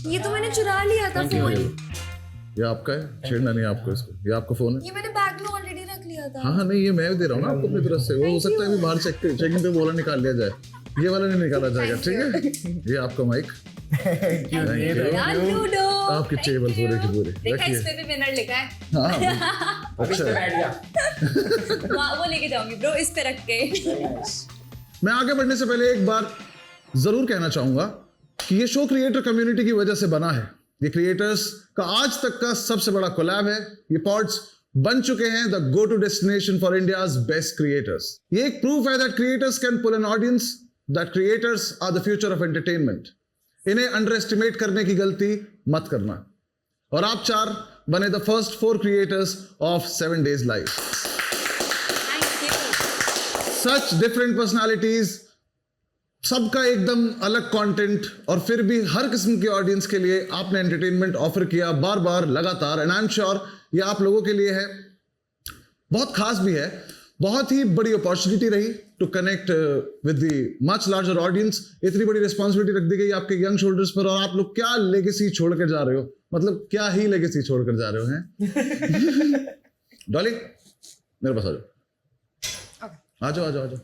Speaker 9: ये तो मैंने चुरा लिया था फोन।
Speaker 11: ये आपका है, छेड़ना नहीं आपको इसको। ये आपका फोन है।
Speaker 9: ये मैंने बैग में ऑलरेडी रख लिया था।
Speaker 11: हाँ नहीं, ये मैं दे रहा हूँ ना आपको अपनी तरफ से। वो हो सकता है अभी बाहर चेकिंग पे बोला निकाल लिया जाए, ये वाला नहीं निकाला जाएगा। ठीक है, ये आपका माइक।
Speaker 4: लूडो
Speaker 11: आपके टेबल पूरे के पूरे
Speaker 4: देखा, इस पे भी विनर लिखा है।
Speaker 11: हाँ अच्छा
Speaker 4: वो लेके जाऊंगी ब्रो, इस पे रख के।
Speaker 11: मैं आगे बढ़ने से पहले एक बार जरूर कहना चाहूंगा कि ये शो क्रिएटर कम्युनिटी की वजह से बना है। ये क्रिएटर्स का आज तक का सबसे बड़ा कोलैब है। ये पॉड्स बन चुके हैं the go to destination for India's best creators. ये एक प्रूफ है that creators can pull an audience, that creators are the future of entertainment. इन्हें अंडर एस्टिमेट करने की गलती मत करना। और आप 4 बने the first 4 creators of 7 days live. Such different personalities, सबका एकदम अलग कंटेंट, और फिर भी हर किस्म की ऑडियंस के लिए आपने एंटरटेनमेंट ऑफर किया बार बार लगातार। एंड आई एम श्योर ये आप लोगों के लिए है बहुत खास भी है, बहुत ही बड़ी अपॉर्चुनिटी रही to connect with the much larger audience. इतनी बड़ी रिस्पॉन्सिबिलिटी रख दी गई आपके यंग शोल्डर्स पर, और आप लोग क्या लेगेसी छोड़ कर जा रहे हो, मतलब क्या ही लेगेसी छोड़ कर जा रहे हो हैं। डॉली मेरे पास आ जाओ, आ जाओ आ जाओ आ जाओ।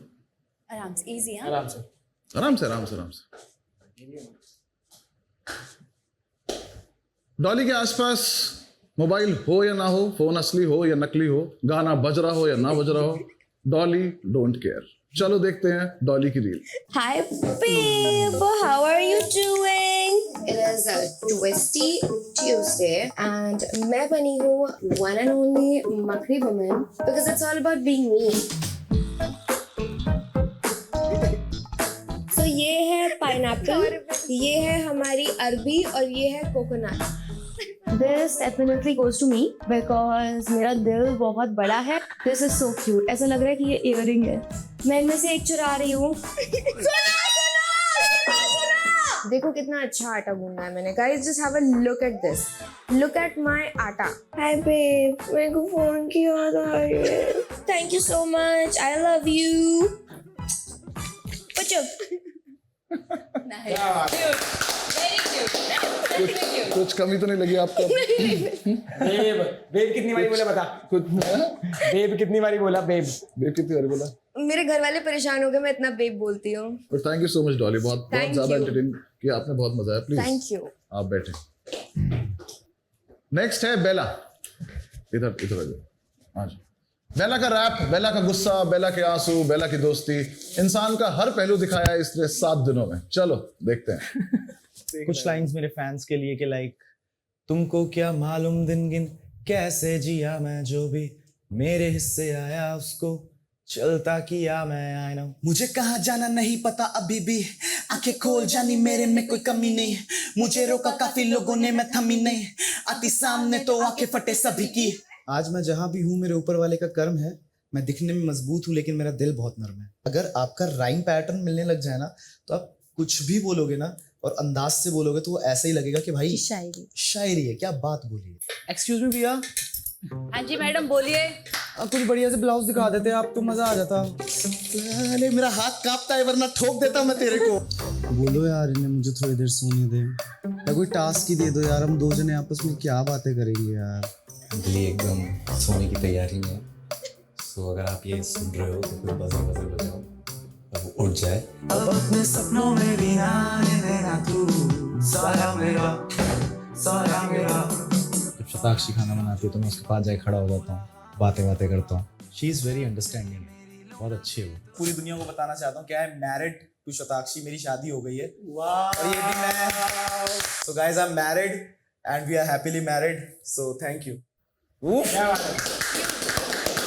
Speaker 4: आराम से, इजी। हाँ,
Speaker 5: आराम से
Speaker 11: आराम से आराम से आराम से। डॉली के आसपास मोबाइल हो या ना हो, फोन असली हो या नकली हो, गाना बज रहा हो या ना बज रहा हो, डॉली डोंट केयर। चलो देखते हैं डॉली की reel.
Speaker 9: Hi babe, how are you doing? It is a twisty Tuesday and मैं बनी हूँ one and only मकरी woman because it's all about being me. So ये है पाइनएप्पल, ये है हमारी अरबी और ये है coconut. This definitely goes to me because मेरा दिल बहुत बड़ा है। This is so cute. ऐसा लग रहा है कि ये earring है। मैं इनमें से एक चुरा रही हूँ। देखो कितना अच्छा आटा गूंदा है मैंने। Guys, just have a look at this. Look at my आटा। Hi babe, मेरे को फोन की याद आ रही है। Thank you so much. I love you.
Speaker 11: कुछ कमी तो नहीं लगी आपको?
Speaker 5: बेब, बेब कितनी बारी बोला बता?
Speaker 11: कुछ
Speaker 5: बेब कितनी बारी बोला? बेब
Speaker 11: कितनी बारी बोला?
Speaker 9: मेरे घर वाले परेशान हो गए मैं इतना बेब बोलती हूँ।
Speaker 11: But thank you so much Dolly, बहुत ज्यादा एंटरटेन किया आपने, बहुत मजा आया। Please
Speaker 9: thank you.
Speaker 11: आप बैठे। नेक्स्ट है बेला। इधर इधर आ जाओ। बेला का रैप, बेला का गुस्सा, बेला के आंसू, बेला की दोस्ती, इंसान का हर पहलू दिखाया इसने 7 दिनों में। चलो देखते हैं।
Speaker 8: कुछ लाइंस मेरे फैंस के लिए कि लाइक तुमको क्या मालूम दिन गिन कैसे जिया मैं, जो भी मेरे हिस्से आया उसको चलता किया मैं। आई नो मुझे कहाँ जाना नहीं पता अभी भी, आंखें खोल जानी मेरे में कोई कमी नहीं, मुझे रोका काफी लोगों ने मैं थमी नहीं, आती सामने तो आंखें फटे सभी की। आज मैं जहां भी हूँ मेरे ऊपर वाले का कर्म है, मैं दिखने में मजबूत हूँ लेकिन मेरा दिल बहुत नर्म है। अगर आपका राइम पैटर्न मिलने लग जाए ना तो आप कुछ भी बोलोगे ना और अंदाज से बोलोगे तो वो ऐसे ही लगेगा कि भाई शायरी है, क्या बात बोली है। एक्सक्यूज मी भैया।
Speaker 4: हाँ जी मैडम बोलिए।
Speaker 8: आप कुछ बढ़िया से ब्लाउज दिखा देते आप तो मजा आ जाता। अरे मेरा हाथ कांपता है वरना ठोक देता मैं तेरे को। बोलो यार इन्हें मुझे थोड़ी देर सोने दे, या कोई टास्क ही दे दो यार, हम 2 जने आपस में क्या बातें करेंगे यार।
Speaker 12: अंजलि एकदम सोने की तैयारी में, सो अगर आप ये सुन रहे हो तो फिर बजर बजर बजाओ अब वो उठ जाए।
Speaker 8: अब अपने सपनों में भी आने देना तू, सारा मेरा सारा मेरा। जब शताक्षी खाना बनाती है तो मैं उसके पास जाके खड़ा हो जाता हूँ, बातें करता हूँ। शी इज वेरी अंडरस्टैंडिंग, बहुत अच्छी है वो। पूरी दुनिया को बताना चाहता हूँ क्या है, मैरिड टू शताक्षी, मेरी शादी हो गई है। और ये भी मैं। So guys I am married and we are happily married, so thank you.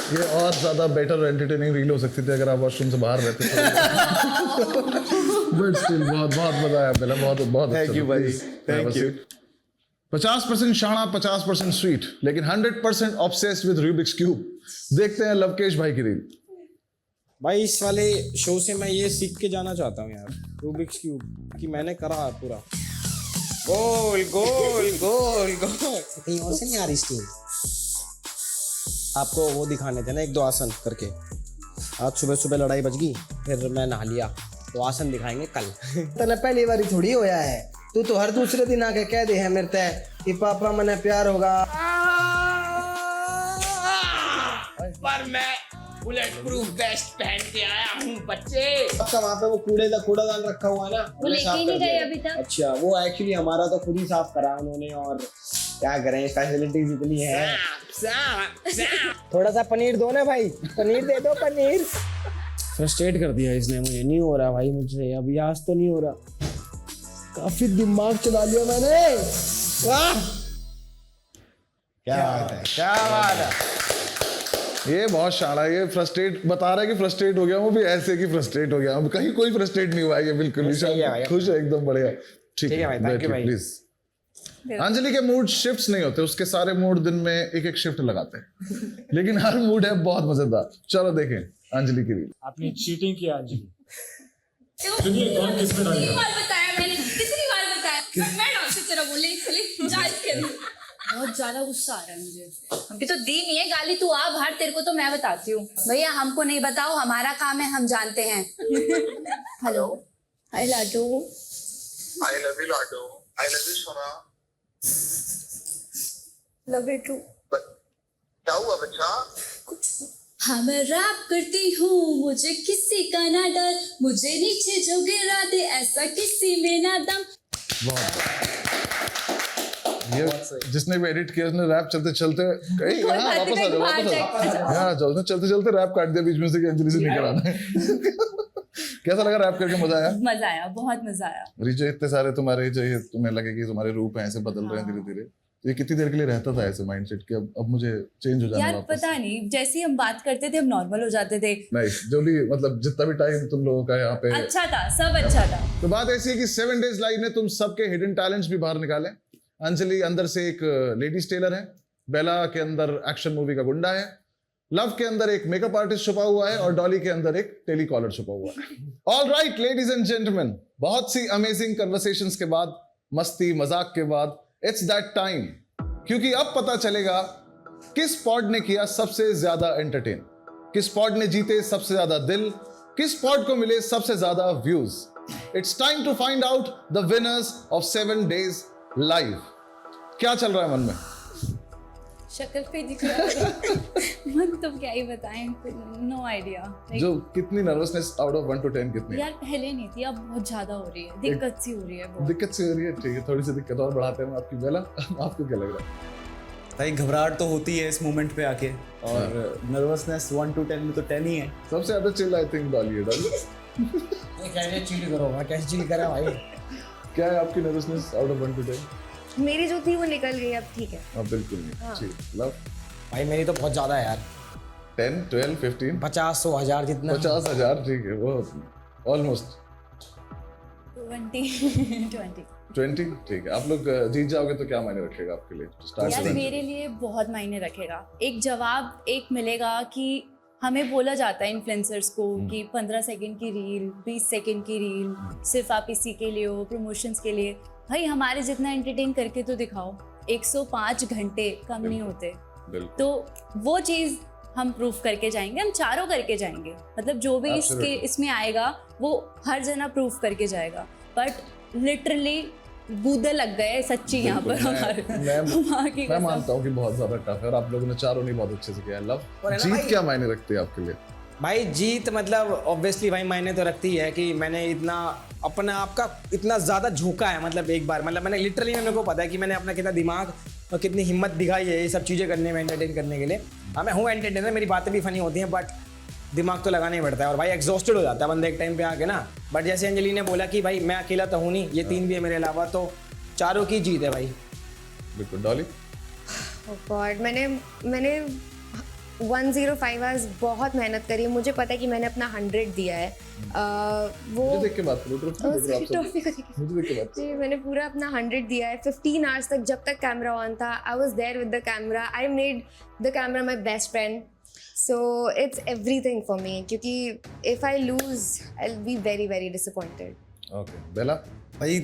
Speaker 11: ये और ज्यादा बेटर एंटरटेनिंग रील हो सकती थी अगर आप वॉशरूम से बाहर रहते। बट स्टिल बहुत मजा आया पहले, बहुत
Speaker 8: थैंक यू भाई, थैंक यू।
Speaker 11: 50% शाना, 50% स्वीट, लेकिन 100% ऑब्सेस्ड विद रूबिक्स क्यूब। देखते हैं लवकेश भाई की रील।
Speaker 5: भाई इस वाले शो से मैं ये सीख के जाना चाहता हूँ यार, रूबिक्स क्यूब कि मैंने करा है पूरा गोल गोल गोल गोल। कहीं और से नहीं आ रही स्टीम। आपको वो दिखाने थे ना 1-2 आसन करके। आज सुबह लड़ाई बच गई, फिर मैं नहा लिया, तो आसन दिखाएंगे कल।
Speaker 13: तने पहली बार थोड़ी होया है, तू तो हर दूसरे दिन आके कह दे है मेरे ते कि पापा मने प्यार होगा।
Speaker 5: पर मैं बुलेट प्रूफ वेस्ट पहन के आया हूँ बच्चे। आपका वहाँ पे वो कूड़ादान रखा हुआ है ना,
Speaker 4: वो लेके ही नहीं गए अभी तक।
Speaker 5: अच्छा, वो एक्चुअली हमारा तो खुद ही साफ करा उन्होंने, और क्या करें फैसिलिटीज इतनी है।
Speaker 13: थोड़ा सा पनीर दो ना भाई, पनीर दे दो पनीर।
Speaker 5: फ्रस्ट्रेट कर दिया इसने मुझे, नहीं हो रहा भाई मुझसे अभी, आज तो नहीं हो रहा। काफी दिमाग चला लिया मैंने। वाह
Speaker 8: क्या बात है, क्या बात है।
Speaker 11: ये बहुत शाना है। ये फ्रस्ट्रेट बता रहा है कि फ्रस्ट्रेट हो गया, वो भी ऐसे कि फ्रस्ट्रेट हो गया। अब कहीं कोई फ्रस्ट्रेट नहीं हुआ है, ये बिल्कुल खुश है एकदम, बढ़िया। ठीक है भाई, थैंक यू भाई। प्लीज। अंजलि के मूड शिफ्ट्स नहीं होते, उसके सारे मूड दिन में एक शिफ्ट लगाते हैं, लेकिन हर मूड है बहुत मजेदार। चलो देखें अंजलि की रील।
Speaker 7: आपने चीटिंग किया अंजलि। सुनिए कौन किस पे डालेगा।
Speaker 4: कितनी बार बताया, मैं आपसे तेरा बोले चले जायज कर। बहुत ज्यादा गुस्सा आ रहा है मुझे। अभी तो दी नहीं है गाली, तू आ बाहर, तेरे को तो मैं बताती हूँ। भैया हमको नहीं बताओ, हमारा काम है, हम जानते हैं। Hello, I Laddu.
Speaker 10: I love you Laddu, I love you सोना।
Speaker 4: Love you too.
Speaker 10: क्या हुआ बच्चा?
Speaker 4: हाँ मैं रैप करती हूँ, मुझे किसी का ना डर, मुझे नीचे जो गिरा दे ऐसा किसी में ना दम।
Speaker 11: ये जिसने भी एडिट किया उसने रैप चलते चलते वापस आ जाओ, उसने चलते चलते रैप काट दिया बीच में से कि अंजलि से नहीं कराना है। कैसा लगा रैप करके? मजा आया?
Speaker 4: मजा आया, बहुत मजा आया।
Speaker 11: रिचे इतने सारे तुम्हारे जो ये तुम्हें लगे कि तुम्हारे रूप हैं ऐसे बदल रहे हैं धीरे धीरे, ये कितनी देर के लिए रहता था ऐसे माइंडसेट कि अब मुझे चेंज हो जाना
Speaker 4: यार
Speaker 11: वापस?
Speaker 4: पता नहीं, जैसे ही हम बात करते थे हम नॉर्मल हो जाते थे।
Speaker 11: नहीं जो भी मतलब जितना भी टाइम तुम लोगों का यहाँ पे
Speaker 4: अच्छा था, सब अच्छा था।
Speaker 11: तो बात ऐसी है कि 7 डेज लाइव ने तुम सबके हिडन टैलेंट्स भी बाहर निकाले। अंजलि अंदर से एक लेडीज टेलर है, बेला के अंदर एक्शन मूवी का गुंडा है, लव के अंदर एक मेकअप आर्टिस्ट छुपा हुआ है और डॉली के अंदर एक टेलीकॉलर छुपा हुआ है। All right ladies and gentleman, बहुत सी अमेजिंग कन्वर्सेशंस के बाद, मस्ती मजाक के बाद, इट्स दैट टाइम, क्योंकि अब पता चलेगा किस पॉड ने किया सबसे ज्यादा एंटरटेन, किस पॉड ने जीते सबसे ज्यादा दिल, किस पॉड को मिले सबसे ज्यादा views. It's time to find out the winners of 7 days live. क्या चल रहा है मन में?
Speaker 4: शक्ल पे दिख रहा है। मन तो क्या ही बताएं, नो आइडिया।
Speaker 11: जो कितनी नर्वसनेस आउट ऑफ 1 to 10 कितनी?
Speaker 4: यार पहले नहीं थी, अब बहुत ज्यादा हो रही है, दिक्कत सी हो रही है बहुत।
Speaker 11: दिक्कत सी हो रही है, ठीक है, थोड़ी सी दिक्कत और बढ़ाते हैं आपकी। बेला आपको क्या लग रहा है?
Speaker 8: भाई घबराहट तो होती है इस मोमेंट पे आके, और नर्वसनेस 1 to 10 में तो 10 ही है।
Speaker 11: सबसे ज्यादा चिल आई थिंक डॉली है। डॉली
Speaker 5: कैसे चिल करो भाई, कैसे चिल करा भाई?
Speaker 11: क्या है आपकी नर्वसनेस आउट ऑफ 1 to 10?
Speaker 9: मेरी जो थी वो निकल गई, अब ठीक है।
Speaker 11: हाँ बिल्कुल नहीं। ठीक, लव
Speaker 5: भाई मेरी तो बहुत ज्यादा है यार,
Speaker 11: 10, 12, 15,
Speaker 5: 50, 100, 1000 जितना।
Speaker 11: 50,000 ठीक है, वो ऑलमोस्ट 20 ठीक है। आप लोग जीत जाओगे तो क्या मायने रखेगा आपके लिए?
Speaker 4: यार मेरे लिए बहुत मायने रखेगा। एक जवाब एक मिलेगा कि हमें बोला जाता है इन्फ्लुएंसर्स को कि 15 सेकंड की रील, 20 सेकंड की रील सिर्फ आप इसी के लिए हो, प्रमोशंस के लिए। भाई हमारे जितना एंटरटेन करके तो दिखाओ। 105 घंटे कम नहीं होते। तो वो चीज़ हम प्रूफ करके जाएंगे, हम चारों करके जाएंगे। मतलब जो भी इसमें आएगा वो हर जना प्रूफ करके जाएगा। बट लिटरली गूदे लग गए सच्ची यहाँ पर हमारे।
Speaker 11: मैं मानता हूँ कि बहुत ज्यादा टफ है और आप लोगों ने चारों ने बहुत अच्छे से किया। लव जीत क्या मायने रखती है आपके लिए?
Speaker 5: भाई जीत मतलब ऑब्वियसली भाई मायने तो रखती है कि मैंने इतना अपने आप का इतना ज़्यादा झोंका है। मतलब एक बार मतलब मैंने लिटरली, मेरे को पता है कि मैंने अपना कितना दिमाग और कितनी हिम्मत दिखाई है ये सब चीज़ें करने में, एंटरटेन करने के लिए। हाँ मैं हूँ एंटरटेनर, मेरी बातें भी फनी होती हैं, बट दिमाग तो लगाना ही पड़ता है। और भाई एग्जॉस्टेड हो जाता है बंदा एक टाइम पे आके ना। बट जैसे अंजलि ने बोला कि भाई मैं अकेला तो हूँ नहीं, ये 3 भी है मेरे अलावा, तो चारों की जीत है भाई।
Speaker 11: बिल्कुल। डॉली?
Speaker 9: Oh God, मैंने 105 आवर्स बहुत मेहनत करी है। मुझे पता है कि मैंने अपना 100 दिया है। वो
Speaker 11: मुझे देख के बात करो,
Speaker 9: ट्रॉफी जी, मैंने पूरा अपना 100 दिया है। 15 आवर्स तक, जब तक कैमरा ऑन था, I was there with the camera. I made the camera my best friend. So it's everything for me, क्योंकि if I lose I will be very very disappointed.
Speaker 11: Okay. Bela?
Speaker 8: भाई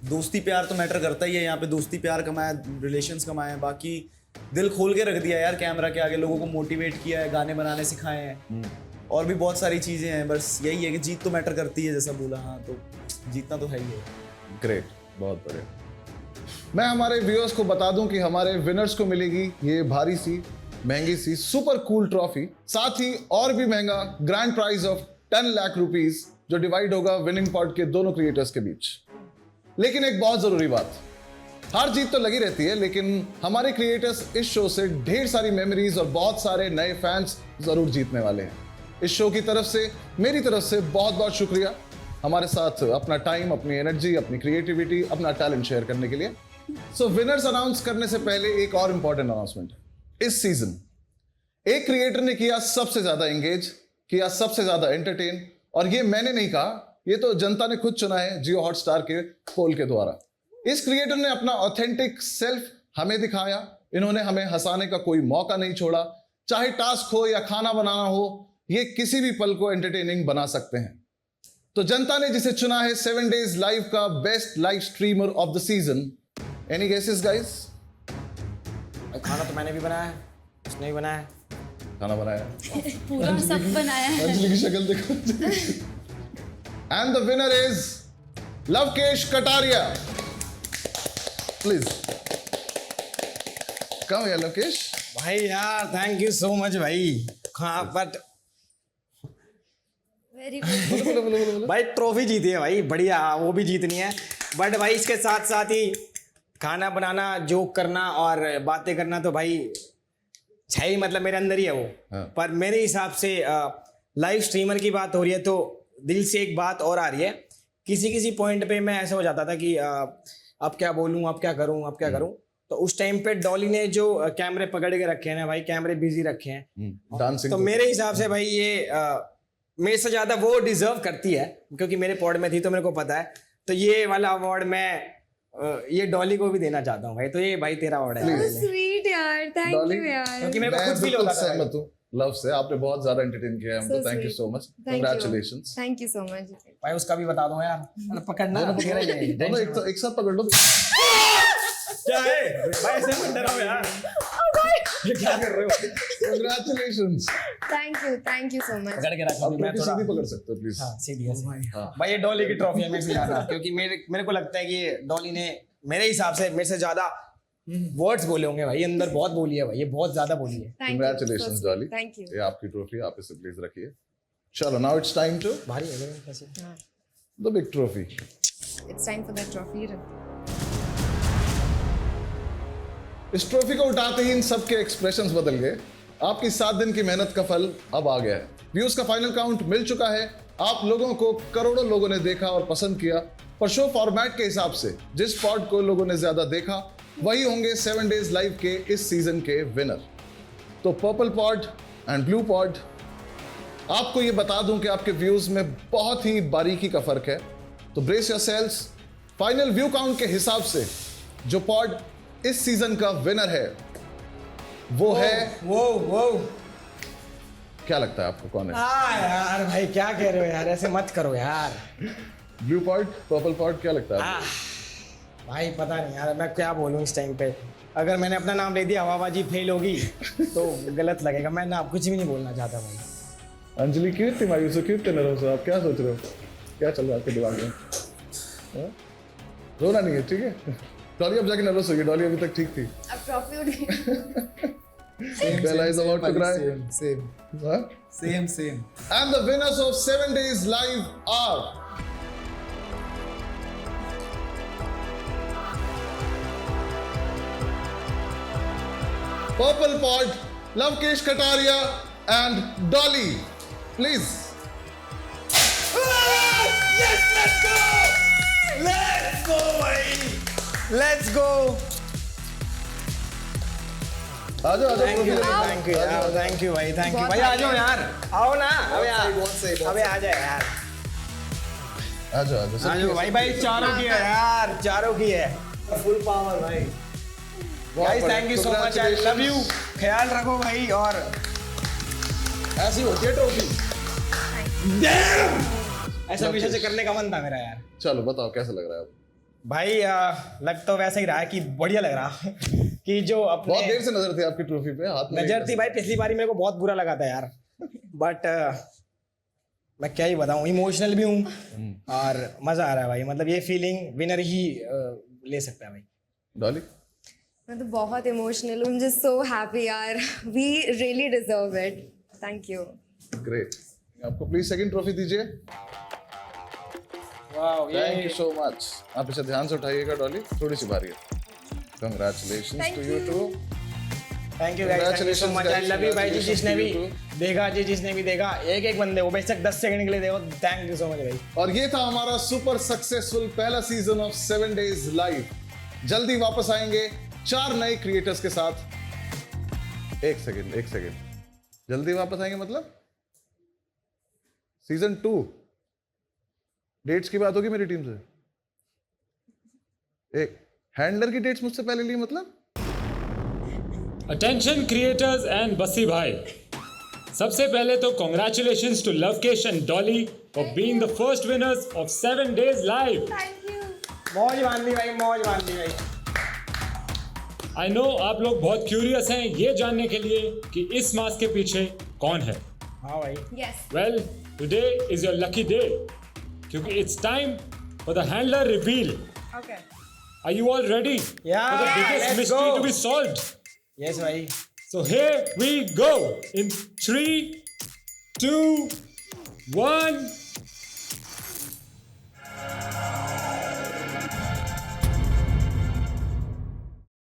Speaker 8: दोस्ती प्यार तो matter करता ही है। यहाँ पे दोस्ती प्यार कमाया, रिलेशंस कमाए, बाकी दिल खोल के रख दिया यार कैमरा के आगे, लोगों को मोटिवेट किया है, गाने बनाने सिखाए हैं, और भी बहुत सारी चीज़ें हैं। बस यही है कि जीत तो मैटर करती है, जैसा बोला। हाँ तो जीतना तो है ही है।
Speaker 11: ग्रेट, बहुत बढ़िया। मैं हमारे व्यूअर्स को बता दूं कि हमारे विनर्स को मिलेगी ये भारी सी, महंगी सी, सुपर कूल ट्रॉफी, साथ ही और भी महंगा grand prize of 10 lakh rupees, जो डिवाइड होगा विनिंग पॉट के दोनों क्रिएटर्स के बीच। लेकिन एक बहुत जरूरी बात, हार जीत तो लगी रहती है, लेकिन हमारे क्रिएटर्स इस शो से ढेर सारी मेमोरीज और बहुत सारे नए फैंस जरूर जीतने वाले हैं। इस शो की तरफ से, मेरी तरफ से बहुत बहुत शुक्रिया हमारे साथ अपना टाइम, अपनी एनर्जी, अपनी क्रिएटिविटी, अपना टैलेंट शेयर करने के लिए। सो विनर्स अनाउंस करने से पहले एक और इंपॉर्टेंट अनाउंसमेंट है। इस सीजन एक क्रिएटर ने किया सबसे ज्यादा एंगेज, किया सबसे ज्यादा एंटरटेन, और ये मैंने नहीं कहा, ये तो जनता ने खुद चुना है जियो हॉटस्टार के पोल के द्वारा। इस क्रिएटर ने अपना ऑथेंटिक सेल्फ हमें दिखाया। इन्होंने हमें हंसाने का कोई मौका नहीं छोड़ा। चाहे टास्क हो या खाना बनाना हो, ये किसी भी पल को एंटरटेनिंग बना सकते हैं। तो जनता ने जिसे चुना है 7 डेज लाइव का best live streamer of the season. Any guesses guys?
Speaker 5: खाना तो मैंने भी बनाया है, उसने भी बनाया है।
Speaker 11: खाना बनाया
Speaker 4: पूरा सब बनाया है।
Speaker 11: अंजलि की शक्ल देखो। And the winner is Lavkesh Kataria. Please come यार लवकेश।
Speaker 5: भाई यार थैंक यू सो मच भाई। हाँ बट
Speaker 4: वेरी गुड
Speaker 5: भाई ट्रॉफी जीती है भाई, बढ़िया, वो भी जीतनी है। बट भाई इसके साथ साथ ही खाना बनाना, जोक करना और बातें करना तो भाई है ही, मतलब मेरे अंदर ही है वो। पर मेरे हिसाब से लाइव स्ट्रीमर की बात हो रही है तो दिल से एक बात और आ रही है। किसी पॉइंट पे मैं ऐसा हो जाता था कि अब क्या बोलूं, अब क्या करूं। तो उस टाइम पे डॉली ने जो कैमरे पकड़ के रखे हैं ना भाई, कैमरे बिजी रखे हैं,
Speaker 11: डांसिंग,
Speaker 5: तो मेरे हिसाब से भाई ये मेरे से ज़्यादा वो डिजर्व करती है, क्योंकि मेरे पॉड में थी तो मेरे को पता है। तो ये वाला अवार्ड मैं ये डॉली को भी देना चाहता हूँ भाई। तो ये भाई तेरा अवार्ड है।
Speaker 9: स्वीट यार, थैंक यू यार।
Speaker 5: क्योंकि मेरे को खुद फील होता था।
Speaker 11: सहमत हूँ लव से, आपने बहुत ज्यादा एंटरटेन किया हमको। Thank you so much, congratulations.
Speaker 9: Thank you so much
Speaker 5: भाई। उसका भी बता दो यार, पकड़ना
Speaker 11: दोनों एक साथ पकड़ लो।
Speaker 5: क्या है भाई, ऐसे मत डराओ यार। ये क्या कर रहे हो?
Speaker 11: Congratulations.
Speaker 9: Thank you so much.
Speaker 5: पकड़ के रखो, मैं थोड़ा
Speaker 11: सीधी पकड़ सकते हो प्लीज।
Speaker 5: हाँ सीधी है भाई। ये डॉली की ट्रॉफी है मेरे से ज्यादा, क्योंकि मेरे को लगता है कि डॉली ने मेरे हिसाब से मेरे से ज्यादा वर्ड्स बोले होंगे भाई, अंदर बहुत बोली है भाई, ये बहुत ज्यादा बोली है।
Speaker 11: Congratulations Dolly,
Speaker 9: thank you.
Speaker 11: ये आपकी ट्रॉफी, आप इसे प्लीज रखिए। चलो नाउ इट्स टाइम टू
Speaker 5: भारी है कैसे
Speaker 11: the big trophy.
Speaker 9: It's time for the trophy.
Speaker 11: इस ट्रॉफी को उठाते ही इन सबके एक्सप्रेशंस बदल गए। आपकी 7 दिन की मेहनत का फल अब आ गया है। व्यूज का फाइनल काउंट मिल चुका है। आप लोगों को करोड़ों लोगों ने देखा और पसंद किया, पर शो फॉर्मेट के हिसाब से जिस पॉड को लोगों ने ज्यादा देखा वही होंगे 7 डेज लाइव के इस सीजन के विनर। तो purple pod and blue pod, आपको ये बता दूं कि आपके व्यूज में बहुत ही बारीकी का फर्क है। तो brace yourselves, final view count के हिसाब से जो पॉड इस सीजन का विनर है वो है
Speaker 5: वो
Speaker 11: क्या लगता है आपको कौन है?
Speaker 5: यार भाई क्या कह रहे हो यार, ऐसे मत करो यार।
Speaker 11: ब्लू पॉड, पर्पल पॉड, क्या लगता है आपको?
Speaker 5: भाई पता नहीं यार, मैं क्या बोलूं इस टाइम पे। अगर मैंने अपना नाम ले दिया हवाबाजी फेल होगी तो गलत लगेगा। मैं ना कुछ भी नहीं बोलना चाहता भाई।
Speaker 11: अंजलि क्यों इतनी मायूस हो, क्यों इतने नर्वस हो? आप क्या सोच रहे हो? क्या चल रहा है आपके दिमाग में? हाँ? रोना नहीं है, ठीक है? डॉली अब जाके नर्वस हो गई। डॉली अभी तक ठीक थी।
Speaker 9: अब ट्रॉफी उड़ गई।
Speaker 11: Bella is about to cry.
Speaker 6: Same.
Speaker 11: Huh?
Speaker 6: Same.
Speaker 11: And the winners of 7 Days Live are Purple Pod, Lavkesh Kataria and Dolly. Please.
Speaker 5: Yes, let's go भाई, let's go।
Speaker 11: आ जाओ
Speaker 5: थैंक यू भाई, आ जाओ यार, आओ ना। अबे आ जा यार,
Speaker 11: आ जाओ
Speaker 5: भाई चारों की है यार, चारों की है।
Speaker 6: Full power भाई।
Speaker 5: Guys thank you so much, I love you. ख्याल रखो भाई, और
Speaker 11: ऐसी होती है ट्रॉफी।
Speaker 5: ऐसा पीछे से करने का मन था मेरा यार।
Speaker 11: चलो बताओ कैसा लग रहा है आपको?
Speaker 5: भाई लग तो वैसा ही रहा है कि बढ़िया लग रहा कि जो अपने
Speaker 11: बहुत देर से नजर थी आपकी ट्रॉफी पे, हाथ में
Speaker 5: नजर थी भाई। पिछली बारी मेरे को बहुत बुरा लगा था यार, बट मैं क्या ही बताऊं, इमोशनल भी हूँ और मजा आ रहा है भाई। मतलब ये फीलिंग विनर ही ले सकता है भाई।
Speaker 11: डॉली?
Speaker 9: मैं तो बहुत इमोशनल हूँ, जस्ट सो हैप्पी यार। We really deserve it, thank you.
Speaker 11: Great. आपको प्लीज सेकंड ट्रॉफी दीजिए।
Speaker 5: Wow,
Speaker 11: thank you so much. आप इसे ध्यान से उठाइएगा डॉली, थोड़ी सी भारी है। Congratulations to you too.
Speaker 5: Thank you guys, thank you so much, I love you भाई। जिसने भी देखा एक बंदे वो बेशक 10 सेकंड के लिए देखो, थैंक यू सो मच भाई।
Speaker 11: और ये था हमारा सुपर सक्सेसफुल पहला सीजन ऑफ 7 डेज लाइव। जल्दी वापस आएंगे 4 नए क्रिएटर्स के साथ। एक सेकंड, जल्दी वापस आएंगे मतलब सीजन 2 डेट्स की बात होगी मेरी टीम से। एक हैंडलर की डेट्स मुझसे पहले ली मतलब।
Speaker 7: अटेंशन क्रिएटर्स एंड बस्सी भाई, सबसे पहले तो congratulations to Lavkesh and Dolly for being the first winners of 7 days live.
Speaker 5: मौज बांधी भाई।
Speaker 7: आई नो आप लोग बहुत क्यूरियस हैं ये जानने के लिए कि इस मास्क के पीछे कौन है।
Speaker 5: हाँ भाई।
Speaker 9: Yes.
Speaker 7: Well today is your lucky day, क्योंकि it's time for the handler reveal.
Speaker 9: Okay.
Speaker 7: Are you all ready for the biggest
Speaker 5: let's
Speaker 7: mystery
Speaker 5: go.
Speaker 7: to be solved?
Speaker 5: Yes भाई।
Speaker 7: So here we go in 3, 2, 1.